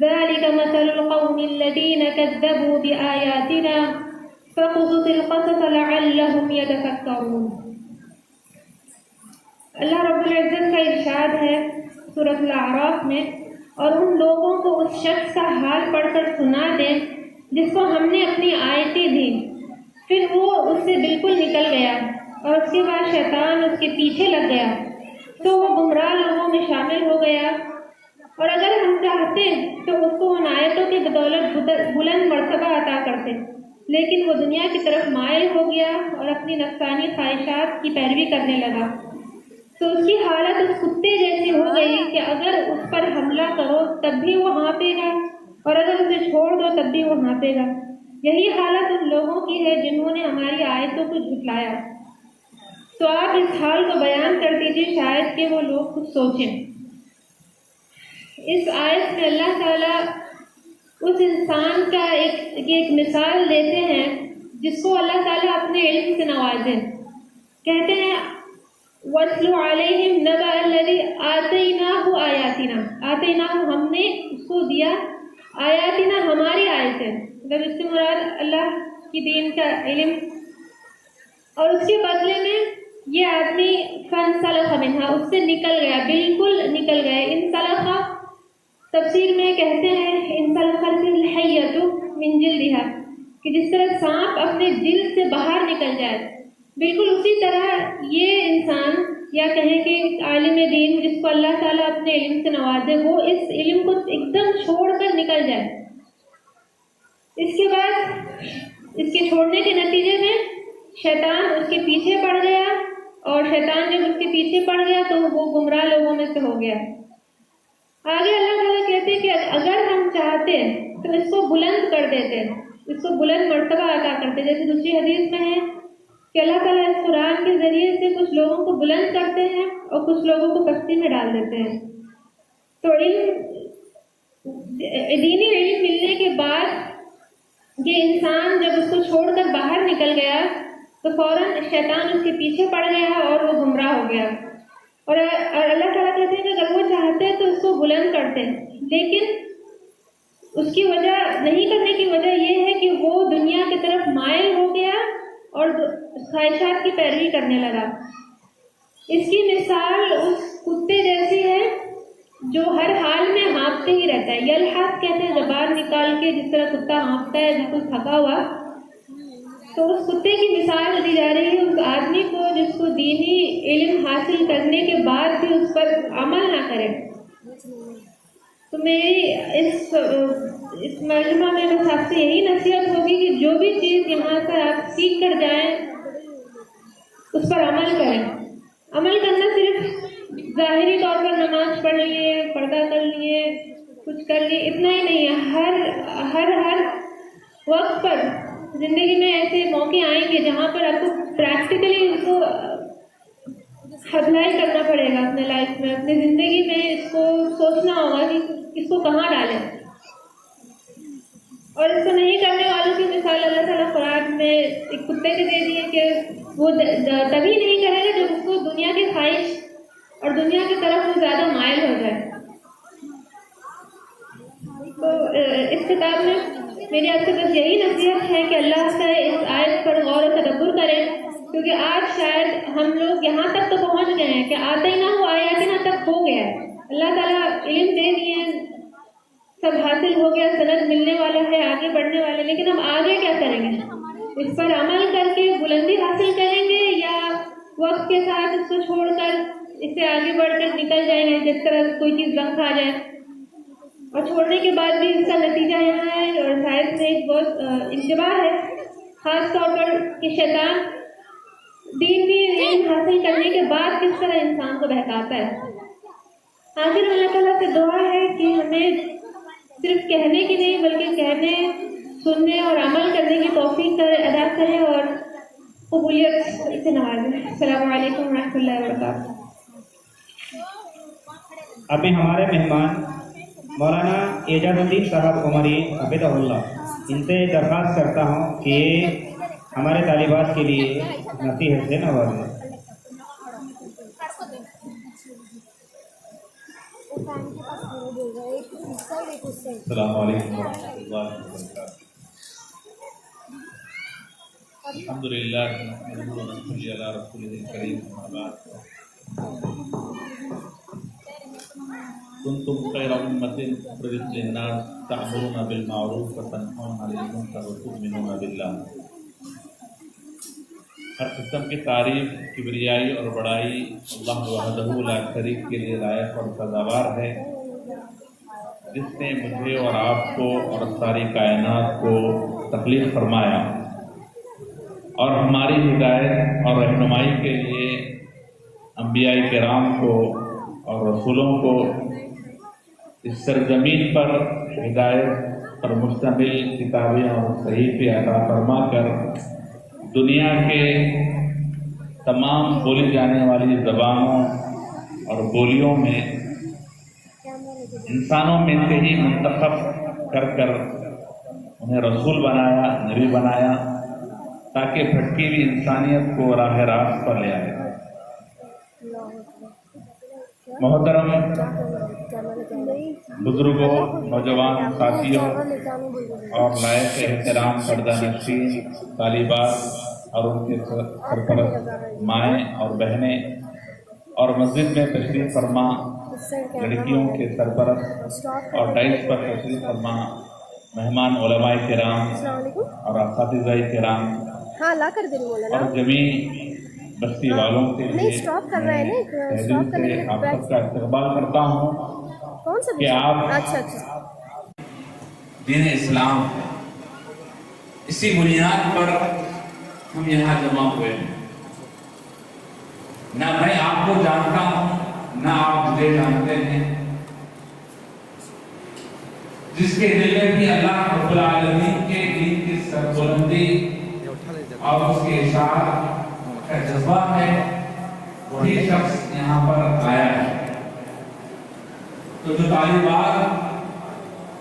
ذلك مثل القوم الذين كذبوا بآياتنا فقصص القصص لعلهم يتفكرون۔ اللہ رب العزت کا ارشاد ہے سورۃ الاعراف میں، اور ان لوگوں کو اس شخص کا حال پڑھ کر سنا دیں جس کو ہم نے اپنی آیتیں دیں، پھر وہ اس سے بالکل نکل گیا اور اس کے بعد شیطان اس کے پیچھے لگ گیا تو وہ گمراہ لوگوں میں شامل ہو گیا۔ اور اگر ہم چاہتے تو اس کو ان آیتوں کی بدولت بلند مرتبہ عطا کرتے، لیکن وہ دنیا کی طرف مائل ہو گیا اور اپنی نفسانی خواہشات کی پیروی کرنے لگا، تو اس کی حالت اس کتے جیسی ہو گئی کہ اگر اس پر حملہ کرو تب بھی وہ ہانپے گا اور اگر اسے چھوڑ دو تب بھی وہ ہانپے گا۔ یہی حالت ان لوگوں کی ہے جنہوں نے ہماری آیتوں کو جھٹلایا۔ تو آپ اس حال کو بیان کر دیجیے، شاید کہ وہ لوگ کچھ سوچیں۔ اس آیت میں اللہ تعالیٰ اس انسان کا ایک مثال دیتے ہیں جس کو اللہ تعالیٰ اپنے علم سے نوازے۔ کہتے ہیں وَاتْلُ عَلَيْهِمْ نَبَأَ الَّذِي آتَيْنَاهُ آيَاتِنَا، آتَيْنَاهُ ہم نے اس کو دیا، آیاتنا ہماری آیتیں، مطلب اس سے مراد اللہ کی دین کا علم، اور اس کے بدلے میں یہ آدمی فَانْسَلَخَ مِنْهَا، اس سے نکل گیا، بالکل نکل گئے۔ انسلخ تفسیر میں کہتے ہیں انسلخت الحیۃ من جلدها، کہ جس طرح سانپ اپنے جلد سے باہر نکل جائے، بالکل اسی طرح یہ انسان یا کہیں کہ عالم دین جس کو اللہ تعالیٰ اپنے علم سے نوازے، وہ اس علم کو ایک دم چھوڑ کر نکل جائے۔ اس کے بعد اس کے چھوڑنے کے نتیجے میں شیطان اس کے پیچھے پڑ گیا، اور شیطان جب اس کے پیچھے پڑ گیا تو وہ گمراہ لوگوں میں سے ہو گیا۔ آگے اللہ تعالیٰ کہتے ہیں کہ اگر ہم چاہتے تو اس کو بلند کر دیتے، اس کو بلند مرتبہ عطا کرتے، جیسے دوسری حدیث میں ہے کہ اللہ تعالیٰ اس قرآن کے ذریعے سے کچھ لوگوں کو بلند کرتے ہیں اور کچھ لوگوں کو کشتی میں ڈال دیتے ہیں۔ تو علم دینی علم ملنے کے بعد یہ انسان جب اس کو چھوڑ کر باہر نکل گیا تو فوراً شیطان اس کے پیچھے پڑ گیا اور وہ گمراہ ہو گیا. اور اللہ تعالیٰ کہتے ہیں کہ اگر وہ چاہتے تو اس کو بلند کرتے، لیکن اس کی وجہ نہیں کرنے کی وجہ یہ ہے کہ وہ دنیا کی طرف مائل ہو گیا اور خواہشات کی پیروی کرنے لگا. اس کی مثال اس کتے جیسی ہے جو ہر حال میں ہانپتے ہی رہتا ہے. یلحق کہتے ہیں زبان نکال کے، جس طرح کتا ہانپتا ہے جب کچھ تھکا ہوا. تو اس کتے کی مثال دی جا رہی ہے اس آدمی کو جس کو دینی علم حاصل کرنے کے بعد بھی اس پر عمل نہ کرے. تو میری اس مجمع میں بس آپ سے یہی نصیحت ہوگی کہ جو بھی چیز یہاں سے آپ سیکھ کر جائیں اس پر عمل کریں. عمل کرنا صرف ظاہری طور پر نماز پڑھ لیے، پردہ کر لیے، کچھ کر لیے، اتنا ہی نہیں ہے. ہر وقت پر زندگی میں ایسے موقع آئیں گے جہاں پر آپ کو پریکٹیکلی اس کو اپلائی کرنا پڑے گا اپنے لائف میں، اپنی زندگی میں اس کو سوچنا ہوگا کہ اس کو کہاں ڈالیں. اور اس کو نہیں کرنے والوں کی مثال اللہ تعالیٰ قرآن میں ایک کتے کے دے دیے کہ وہ تبھی نہیں کرے گا جب اس کو دنیا کی خواہش اور دنیا کی طرف وہ زیادہ مائل ہو جائے. تو اس کتاب میں میری آپ سے بس یہی نصیحت ہے کہ اللہ سے اس آیت پر غور و تدبر کریں، کیونکہ آج شاید ہم لوگ یہاں تک تو پہنچ گئے ہیں کہ آتے ہی نہ ہو آیات نہ تک ہو گیا ہے. اللہ تعالیٰ علم دے دیے، سب حاصل ہو گیا، سند ملنے والا ہے، آگے بڑھنے والے، لیکن ہم آگے کیا کریں گے؟ اس پر عمل کر کے بلندی حاصل کریں گے یا وقت کے ساتھ اس کو چھوڑ کر اس سے آگے بڑھ کر نکل جائیں گے جس طرح کوئی چیز زنگ کھا جائے؟ اور چھوڑنے کے بعد بھی اس کا نتیجہ یہاں ہے اور شاید میں ایک بہت انتباہ ہے خاص طور پر کہ شیطان دینی علم حاصل کرنے کے بعد کس طرح انسان کو بہکاتا ہے. آخر میں اللہ تعالیٰ سے دعا ہے کہ ہمیں صرف کہنے کی نہیں بلکہ کہنے، سننے اور عمل کرنے کی توفیق ادا کرے اور قبولیت سے نوازے. السلام علیکم ورحمۃ اللہ وبرکاتہ. ابھی ہمارے مہمان مولانا اعجاز الدین صاحب عمری حفظہ اللہ، ان سے درخواست کرتا ہوں کہ ہمارے طالبات کے لیے نصیحت سے نوازیں. السلام علیکم ورحمۃ اللہ وبرکاتہ. الحمدللہ نحمدہ ونصلی علی رسولہ الکریم. اما بعد کنتم خیر امۃ اخرجت للناس تأمرون بالمعروف وتنہون عن المنکر وتؤمنون باللہ. ہر قسم کی تعریف، کبریائی اور بڑائی اللہ وحدہ لا شریک کے لیے لائق اور سزاوار ہے، جس نے مجھے اور آپ کو اور ساری کائنات کو تخلیق فرمایا اور ہماری ہدایت اور رہنمائی کے لیے انبیاء کرام کو اور رسولوں کو اس سرزمین پر ہدایت پر مشتمل کتابیں اور صحیفے عطا فرما کر دنیا کے تمام بولی جانے والی زبانوں اور بولیوں میں انسانوں میں سے ہی منتخب کر کر انہیں رسول بنایا، نبی بنایا، تاکہ بھٹکی ہوئی انسانیت کو راہ راست پر لے آئے. محترم بزرگوں، نوجوان ساتھیوں اور لائق احترام پردہ نشین طالبات اور ان کے سرپرست مائیں اور بہنیں اور مسجد میں تشریف فرما لڑکیوں کے سرپرست اور ڈائس پر تشریف فرما مہمان علماء کرام اور اساتذہ کرام اور جمیع بستی والوں کے لیے تہذیب سے آپ سب کا استقبال کرتا ہوں کہ آپ دین اسلام اسی بنیاد پر ہم یہاں جمع ہوئے ہیں. نہ میں آپ کو جانتا ہوں نہ آپ مجھے جانتے ہیں. جس کے دل میں بھی اللہ رب العالمین کے دین کی سربلندی اور اس کے اشاعت کا جذبہ ہے وہی شخص یہاں پر آیا ہے. تو جو طالبات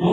2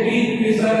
3%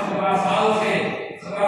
17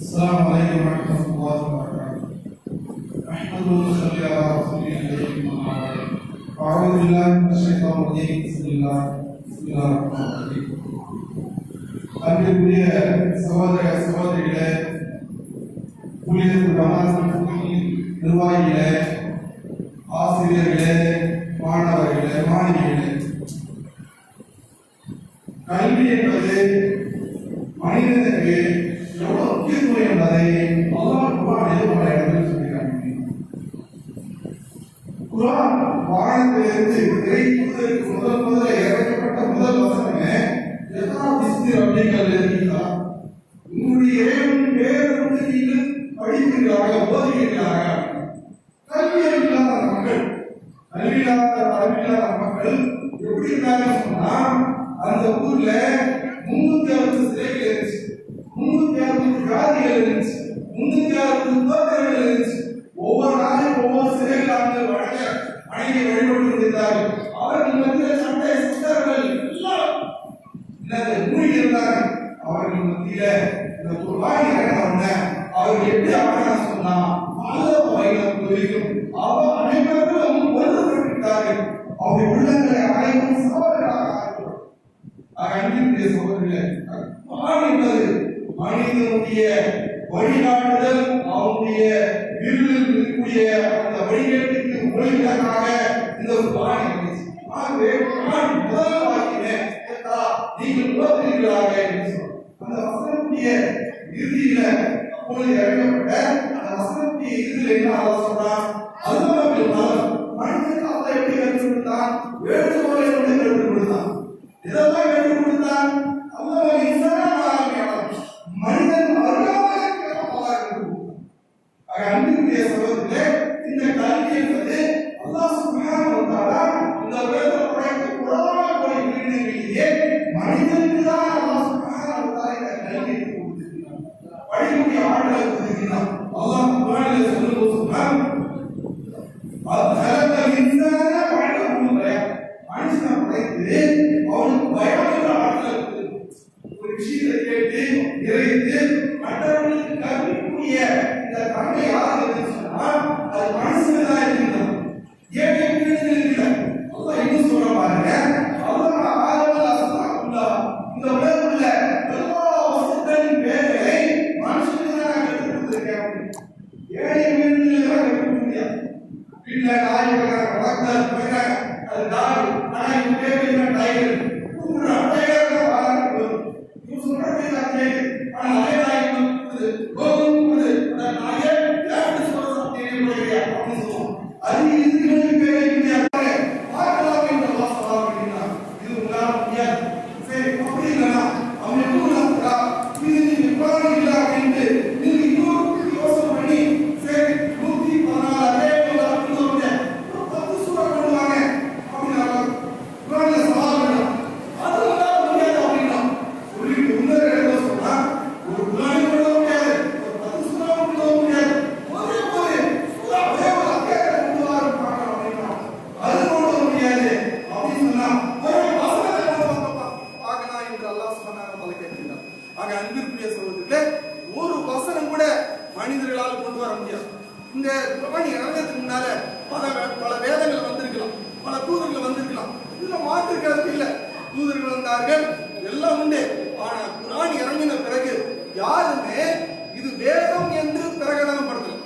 السلام عليكم ورحمة الله وبركاته. أحمد صلى على رسوله الكريم أعوذ بالله من الشيطان الرجيم بسم الله الرحمن الرحيم. அன்பிற்குரிய சகோதர சகோதரிகளே, ஊழியர் நிர்வாகிகளே, ஆசிரியர்களே, மாணவர்களே, மாணவிகளே, கல்வி என்பது மனிதனுக்கு எவ்வளவு முக்கியத்துவம் என்பதை அல்லாஹ் குர்ஆனில் பல இடங்களில் சொல்லியிருக்கிறார். குர்ஆன் வானத்திலிருந்து இறைவனுக்கு முதல்ல இறக்கப்பட்ட முதல் வசனமே உங்களுடைய இறைவன் பேருக்கு நீங்கள் படிக்கிறீர்களாக போதிக்கிறீர்களாக. கல்வியில்லாத மக்கள் எப்படி இருக்காங்க சொன்னா, அந்த ஊர்ல 360 சிலைகள் இருந்துச்சு, 360 ஜாதிகள் இருந்துச்சு, 360 கோத்திரங்கள் இருந்துச்சு. ஒவ்வொரு நாளையும் ஒவ்வொரு சிலைகளாக வணங்கி வழிபட்டு இருந்தார்கள். அவர்கள் மத்தியில் சண்டை சிஸ்டர்கள் எல்லாம் மூழ்கி இருந்தார்கள். அவர்கள் மத்தியில இந்த குர்ஆன் இறங்கின அவர்கள் எப்படி ஆகணும் சொன்னா, அவர் அனைவரும் ஒன்றுபட்டார்கள். அவருடைய உள்ளங்களை அனைவரும் சகோதரர்களாக ஆக்கினார். அன்பிற்குரிய சகோதரர்களே, குர்ஆன் என்பது மனிதனுடைய வழிகாட்டுதல், அவனுடைய இருளில் இருக்கக்கூடிய அந்த வழிகேட்டுக்கு ஒளிவிளக்காக இந்த குர்ஆன் இருந்துச்சு. ஆகவே குர்ஆன் முதல் வாக்கிலே நீங்கள் ஓதுவீர்களாக என்று சொன்னார். அந்த வசனத்துடைய இறுதியில அப்பொழுது இறக்கப்பட்ட அந்த வசனத்துடைய இறுதியில் என்ன அல்லாஹ் சொல்றான், மனிதனுக்கு அல்லாஹ் எப்படி கற்றுக் கொடுத்தான், வேண்டுகோளை கொண்டு கற்றுக் கொடுத்தான். இதெல்லாம் கற்றுக் கொடுத்தான் அல்லாஹ் மனிதன் அருகாமல் அன்பிற்குரிய சகோதரர்களே, இந்த கல்வி என்பது அல்லாஹ் சுப்ஹானஹு வ தஆலா இந்த உலகத்தில் படைத்த குர்ஆன் மனிதனுக்கு தான் அல்லாஹ் சுப்ஹானஹு வ தஆலா இந்த கல்வியை கொடுத்திருக்கிறார். படிக்கக்கூடிய ஆற்றலை கொடுத்திருக்கிறார். அல்லாஹ் குர்ஆனில் சொல்லுகிறான், அல்லாஹ் இன்சான வஅலஹு பயான், மனுஷனை படைத்து அவனுக்கு பயான் என்ற ஆற்றலை கொடுத்திருக்கிறார். ஒரு விஷயத்தை கேட்டு நிறைத்து மற்றவர்களுக்கு கற்பிக்கக்கூடிய இந்த தன்மை யாருக்கு இருக்குன்னு சொன்னா, அது மனுஷனுக்கு தான் இருக்கிறது. ஏன் இருக்கிறது? அல்லாஹ் இன்னும் சொல்ற பாருங்க, அல்லாஹ் ஆதம் அஸ்ஸலாமுல்லா இந்த உலகத்தில் உள்ள எல்லா வஸ்துக்களின் பேர்களை மனுஷனுக்கு தான் கற்றுக் கொடுத்திருக்கேன். ஏழை மீன்கள் கற்றுக் முடியாது. வீட்டுல நாய் வளர்க்கிறாங்க, போயிட்டாங்க, அது டாக், நாய் பேர் என்ன டைகர், டைகர் தான் வளர்க்கிறது. இவங்க சொல்றது நான் கேட்கு, ஆனா அதே நாய் வந்து கோகுது அந்த நாயை ஏன் சொல்றது தெரியலையா அப்படின்னு சொல்லுவோம். அது இதுக்கு பேர் முடியாது பார்க்கலாம் என்று அல்லாஹ் சொல்றாங்க. இது உங்களால முடியாது. சரி, அப்படி இல்லைன்னா அவன் எப்படி நடக்கிறா, இது நீங்க குரான் இல்லை அப்படின்ட்டு நீங்க இன்னொரு யோசனை பண்ணி சரி 114 அதே அப்படின்னு 10 சூறா பண்ணுவாங்க அப்படின்னா குரான்ல சவால் பண்ணலாம். அது உங்களால முடியாது அப்படின்னா சொல்லிட்டு முன்னேற எழுத சொன்னா ஒரு குரான் பண்ண முடியாது, ஒரு 10 சூறா பண்ண முடியாது, ஒரே சூறா ஒரே ஒரு அத்தியாயத்தை கொண்டு வர பார்க்கணும் அப்படின்னா அது கொண்டு வர முடியாது அப்படின்னு சொன்னா ஒரு வசனத்தை கொண்டு வர பார்க்கலாம் என்று அல்லாஹ் சுப்ஹானஹு வ தஆலா கேட்கிறார். ஆக அன்பிற்குரிய சகோதரர்களே, ஒரு வசனம் கூட மனிதர்களால் கொண்டு வர முடியாது. இந்த குர்ஆன் இறங்கிறதுக்கு முன்னால பல வேதங்கள் வந்திருக்கலாம், பல தூதர்கள் வந்திருக்கலாம், இதுல மாற்றிருக்கிறது இல்லை. தூதர்கள் வந்தார்கள், எல்லாம் உண்டு. ஆனா குர்ஆன் இறங்கின பிறகு யாருமே இது வேதம் என்று பிரகடனப்படுத்தல.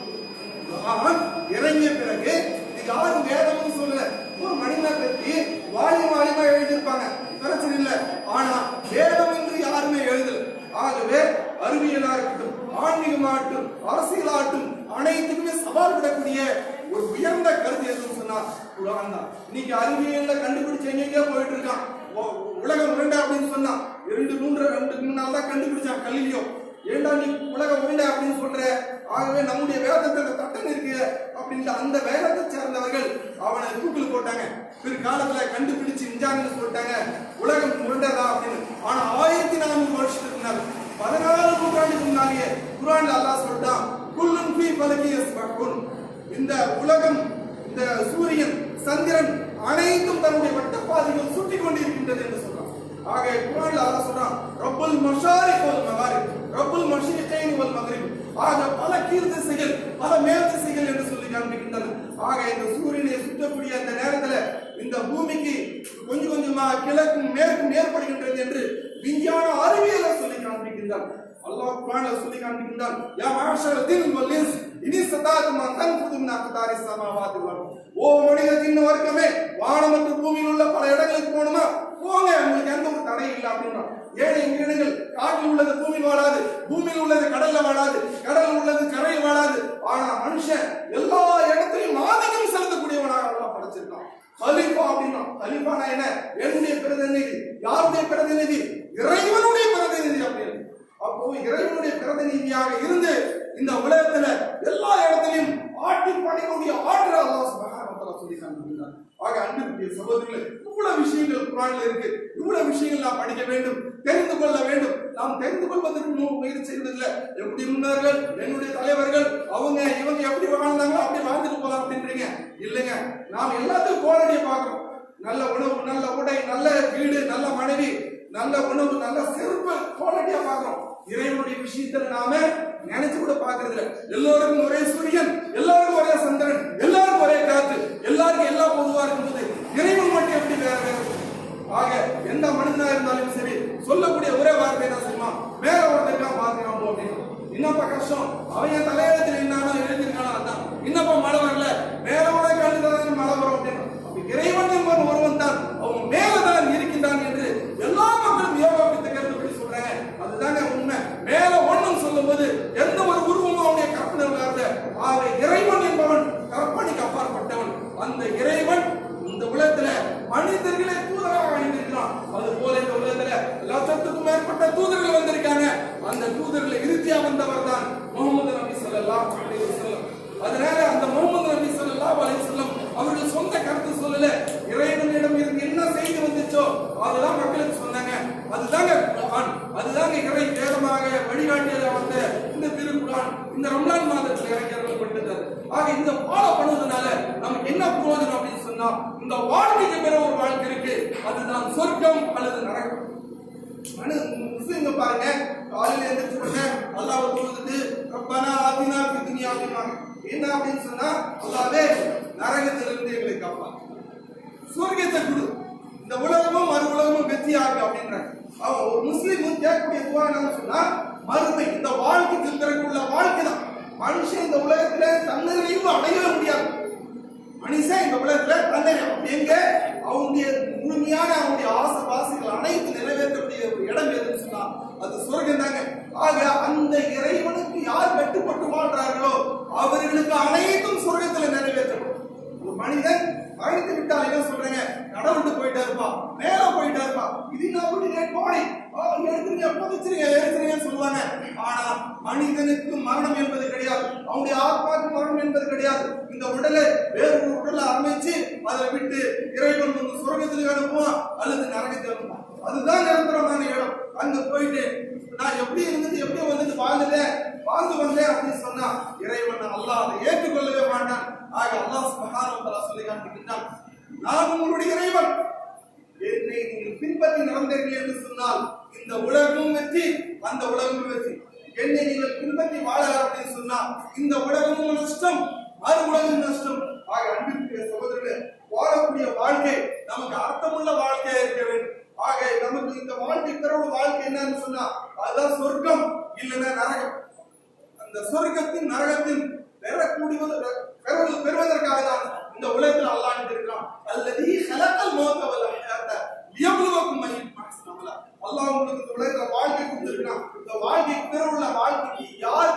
ஆன்மீகமாகட்டும் அரசியலாகட்டும் அனைத்துக்குமே சவால் விடக்கூடிய ஒரு உயர்ந்த கருத்து எதுன்னு சொன்னா குர்ஆன் தான். இன்னைக்கு அறிவியல்ல கண்டுபிடிச்சு எங்கெங்கயோ போயிட்டு இருக்கான். உலகம் உருண்டை அப்படின்னு சொன்னா 2-3 நாள் தான் கண்டுபிடிச்சான் கல்லியோ. ஏண்டா நீ உலகம் உருண்டை அப்படின்னு சொல்ற, ஆகவே நம்முடைய வேதத்தை தட்டன் இருக்கு அப்படின்ட்டு அந்த வேதத்தை சேர்ந்தவர்கள் அவனை தூக்கில் போட்டாங்க. பிற்காலத்துல கண்டுபிடிச்சு இன்ஜான்னு சொல்லிட்டாங்க உலகம் உருண்டைதான் அப்படின்னு. ஆனா 1400 வருஷத்துக்கு முன்னாடி 14 நூற்றாண்டுக்கு முன்னாடியே குர்ஆன்ல அல்லாஹ் சொல்லிட்டான் குல்லுன் ஃபீ ஃபலகி யஸ்பஹூன். இந்த உலகம், இந்த சூரியன், சந்திரன் அனைத்தும் தன்னுடைய வட்டப்பாதையில் சுற்றி கொண்டிருக்கின்றது என்று சொல்றான். ஆக குர்ஆன்ல அல்லாஹ் சொல்றான் ரப்புல் மஷாரிக் வல் மகாரிப், ரப்புல் மஷ்ரிகைன் வல் மக்ரிப். ஆக பல கீழ் திசைகள் பல மேல் திசைகள் என்று சொல்லி காண்பிக்கின்றன. ஆக இந்த சூரியனை சுற்றக்கூடிய அந்த நேரத்துல இந்த பூமிக்கு கொஞ்சம் கொஞ்சமா கிழக்கும் மேற்கும் ஏற்படுகின்றது என்று விஞ்ஞான அறிவியலை சொல்லி காண்பிக்கின்றார். அல்லாஹ் குர்ஆன்ல சொல்லி காண்பிக்கின்றான் யா மாஷர் தின் வல் இன்ஸ் இனி சதாத்தும் தன்ஃபுது மின் அக்தாரி ஸமாவாதி வல் அர்த். ஓ மனித ஜின் வர்க்கமே, வானம் மற்றும் பூமியில் உள்ள பல இடங்களுக்கு போணுமா போங்க, உங்களுக்கு எந்த ஒரு தடை இல்லை அப்படின்னா. ஏழை உயிரினங்கள் காட்டில் உள்ளது பூமியில் வாழாது, பூமியில் உள்ளது கடல்ல வாழாது, கடல் உள்ளது கரையில் வாழாது. ஆனா மனுஷன் எல்லா இடத்திலும் ஆதிக்கம் செலுத்தக்கூடியவனாக அல்லாஹ் படைச்சிருக்கான். கலீஃபா அப்படின்னா, கலீஃபானா என்ன? என்னுடைய பிரதிநிதி. யாருடைய பிரதிநிதி? இறைவனுடைய பிரதிநிதி அப்படின்னு. அப்போ இறைவனுடைய பிரதிநிதியாக இருந்து இந்த உலகத்துல எல்லா இடத்திலும் ஆட்டி பணிக்கூடிய ஆற்றல் அல்லாஹ் சுப்ஹானஹு வ தஆலா சொல்லி காண்பிக்கிறார். ஆக அன்பிற்குரிய சகோதரர்களே, இவ்வளவு விஷயங்கள் குர்ஆன்ல இருக்கு. இவ்வளவு விஷயங்கள் நாம் படிக்க வேண்டும், தெரிந்து கொள்ள வேண்டும். நாம் தெரிந்து கொள்வதற்கு முயற்சி செய்வதில்லை. எப்படி முன்னார்கள், என்னுடைய தலைவர்கள், அவங்க இவங்க எப்படி வாழ்ந்தாங்க அப்படி வாழ்ந்துட்டு போலாம் அப்படின்றீங்க. இல்லைங்க, நாம் எல்லாத்தையும் கோலடியை பார்க்கிறோம். நல்ல உணவு, நல்ல உடை, நல்ல வீடு, நல்ல மனைவி, நல்ல உணவு, நல்ல செருப்பு கோலடியா பார்க்கிறோம். இறைவனுடைய விஷயத்துல நாம நினைச்சு கூட பாக்குறது இல்லை. எல்லோருக்கும் ஒரே சூரியன், எல்லாருக்கும் ஒரே சந்திரன், எல்லாருக்கும் ஒரே காற்று, எல்லாருக்கும் எல்லாம் பொதுவா இருக்கும்போது இறைவன் மட்டும் எப்படி வேற வேற? ஆக எந்த மனிதனா இருந்தாலும் சரி சொல்லக்கூடிய ஒரே வார்த்தை தான் சொல்லுவான், மேல ஒருத்தருக்கா பாத்துக்காமோ அப்படின்னு. இன்னப்பா கஷ்டம், அவங்க தலையெழுத்துல என்னாலும் எழுதிருக்கானோ அதான். இன்னப்பா மழை வரல, மேல உடைய கழுதான் மழை வரும் அப்படின்னு. இறைவன் என்பவன் ஒருவன் தான், அவன் மேலதான் இருக்கின்றான் என்று எல்லா மக்களும் யோகா பித்த கருத்துப்படி சொல்றாங்க. அதுதாங்க உண்மை. மேல ஒண்ணும் சொல்லும் போது எந்த ஒரு உருவமும் அவனுடைய கற்பனை இல்லாத. ஆக இறைவன் என்பவன் கற்பனைக்கு அப்பாற்பட்டவன். அந்த இறைவன் இந்த உலகத்துல மனிதர்களை தூதராக அணிந்திருக்கிறான். அது போல இந்த உலகத்துல லட்சத்துக்கும் மேற்பட்ட தூதர்கள் வந்திருக்காங்க. அந்த தூதர்களை இறுதியா வந்தவர் தான் முஹம்மது நபி ஸல்லல்லாஹு அலைஹி வஸல்லம். அதனால அந்த முஹம்மது நபி ஸல்லல்லாஹு அலைஹி வஸல்லம் அவர்கள் சொந்த கருத்து சொல்லல. இறைவனிடம் இருந்து என்ன செய்தி வந்துச்சோ அதுதான் மக்களுக்கு சொன்னாங்க. அதுதாங்க குர்ஆன், அதுதாங்க இறை வேதமாக வழிகாட்டியதாக வந்த இந்த திருக்குர்ஆன் இந்த ரமலான் மாதத்தில் இறக்கப்பட்டது. ஆக இந்த ஃபாலோ பண்ணுவதனால நமக்கு என்ன பிரயோஜனம் அப்படின்னு சொன்னா, இந்த வாழ்க்கைக்கு பிற ஒரு வாழ்க்கை இருக்கு, அதுதான் சொர்க்கம் அல்லது நரகம். முஸ்லிம்ங்க பாருங்க, காலையில எழுந்திருச்சு அல்லாஹ்வை தொழுதுட்டு ரப்பனா ஆதினா ஃபித் துன்யா ஹஸனா என்ன அப்படின்னு சொன்னா, அல்லாஹ்வே நரகத்திலிருந்து எங்களை காப்பாத்து, சொர்க்கத்தை கொடு, இந்த உலகமும் மறு உலகமும் வெற்றியாகு அப்படின்றாங்க. அவன் ஒரு முஸ்லிம் கேட்கக்கூடிய துவா என்னன்னு சொன்னா, மறுமை இந்த வாழ்க்கைக்கு பிறகுள்ள வாழ்க்கை தான். மனுஷன் இந்த உலகத்துல தன்னிறைவு அடையவே முடியாது. மனுஷன் இந்த உலகத்துல தன்னிறைவு எங்க அவனுடைய முழுமையான அவனுடைய ஆசை வாசிகள் அனைத்து நிறைவேற்றக்கூடிய ஒரு இடம் எதுன்னு சொன்னா அது சொர்க்கம் தாங்க. ஆக அந்த இறைவனுக்கு யார் கட்டுப்பட்டு வாழ்றார்களோ அவர்களுக்கு அனைத்தும் சொர்க்கத்துல நிறைவேற்றப்படும். ஒரு மனிதன் அழைத்து விட்டால் என்ன சொல்றேங்க, கடவுள்கிட்ட போயிட்டா இருப்பா, மேல போயிட்டா இருப்பா, இது நான் போனி எடுத்துருங்க புதைச்சிருங்க எடுத்துருங்கன்னு சொல்லுவாங்க. ஆனா மனிதனுக்கு மரணம் என்பது கிடையாது, அவனுடைய ஆத்மாக்கு மரணம் என்பது கிடையாது. இந்த உடலை வேறு ஒரு உடலை அமைச்சு அதை விட்டு இறைவன் சொர்க்கத்துக்கு அனுப்புவான் அல்லது நரகத்துக்கு அனுப்புவான். அதுதான் நிரந்தரமான இடம். அங்க போயிட்டு நான் எப்படி இருந்துட்டு எப்படி வந்துட்டு வாழ்ந்து வந்தேன் அப்படின்னு சொன்னா இறைவன் அல்லாஹ் அதை ஏற்றுக்கொள்ளவே மாட்டான். ஆக அல்லாஹ் சுப்ஹானஹு வ தஆலா சொல்லி காண்பிக்கின்றான், நான் உங்களுடைய இறைவன், என்னை நீங்கள் பின்பற்றி நடந்தீர்கள் என்று சொன்னால் இந்த உலகமும் வெற்றி அந்த உலகமும் வெற்றி. என்னை நீங்கள் பின்பற்றி வாழலாம் அப்படின்னு சொன்னா இந்த உலகமும் நஷ்டம் மறு உலகம் நஷ்டம். ஆக அன்பிற்குரிய சகோதரர்களே, வாழக்கூடிய வாழ்க்கை நமக்கு அர்த்தமுள்ள வாழ்க்கையா இருக்க வேண்டும். ஆக நமக்கு இந்த வாழ்க்கை பிறகு வாழ்க்கை என்னன்னு சொன்னா அதுதான் சொர்க்கம் இல்லைன்னா நரகம். அந்த சொர்க்கத்தின் நரகத்தின் பெறுவதற்காக தான் இந்த உலகத்தில் அல்லாஹ் இருக்கிறான். அல்லதி ஹலகல் மௌத வல் ஹயாத லியப்லுவக்கும் அய்யுக்கும் அஹ்சனு அமலா. அல்லாஹ் உங்களுக்கு இந்த உலகத்துல வாழ்க்கை கொடுத்திருக்கான். இந்த வாழ்க்கை பிறகுள்ள வாழ்க்கைக்கு யார்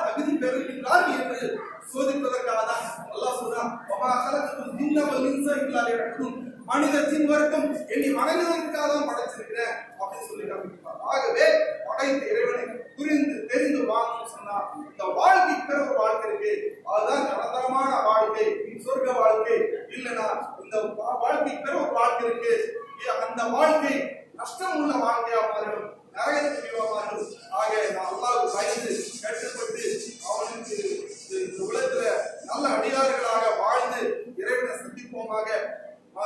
மனிதத்தின் வரைக்கும் என்னை வணங்குவதற்காக தான் படைச்சிருக்கிறேன் அப்படின்னு சொல்லி காமிக்கிறார். ஆகவே படைத்த இறைவனை புரிந்து தெரிந்து வாழணும்னு சொன்னா இந்த வாழ்க்கைக்கு பிற ஒரு வாழ்க்கை இருக்கு. அதுதான் நிரந்தரமான வாழ்க்கை, சொர்க்க வாழ்க்கை. இல்லைன்னா இந்த வாழ்க்கைக்கு பிற ஒரு வாழ்க்கை இருக்கு. அந்த வாழ்க்கை நஷ்டம் உள்ள வாழ்க்கையா மாறிடும், நரகத்துக்கு மாறிடும். ஆக நான் அல்லாஹ்வுக்கு பயந்து கட்டுப்பட்டு அவனுக்கு இந்த உலகத்துல நல்ல அடியார்களாக வாழ்ந்து இறைவனை சந்திப்போமாக.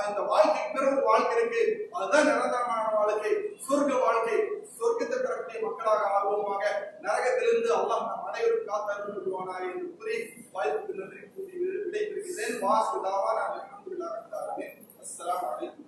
இந்த வாழ்க்கைக்கு பிற ஒரு வாழ்க்கை இருக்கு. அதுதான் நிரந்தரமான வாழ்க்கை, சொர்க்க வாழ்க்கை. சொர்க்கத்தை பெறக்கூடிய மக்களாக ஆகுவோமாக. நரகத்திலிருந்து அல்லாஹ் நம் அனைவரும் காத்தருள் புரிவானாக என்று கூறி வாய்ப்புக்கு நன்றி கூறி விடைபெறுகிறேன். வாசுதாவா நான் அல்ஹம்துலில்லாஹ் ரப்பில் ஆலமீன். அஸ்ஸலாமு அலைக்கும்.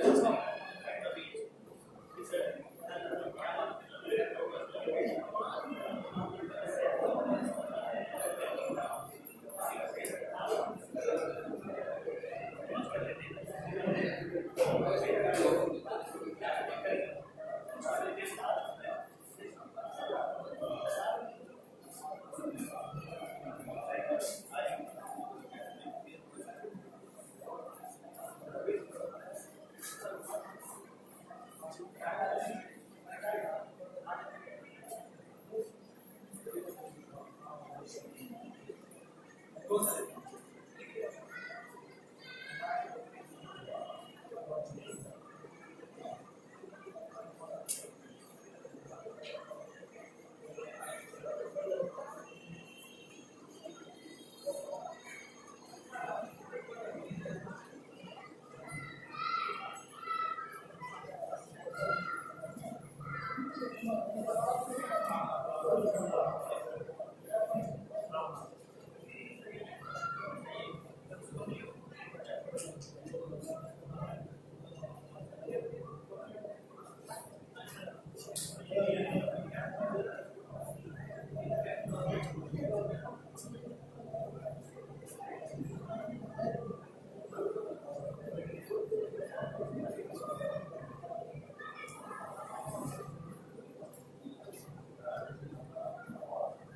Let's go.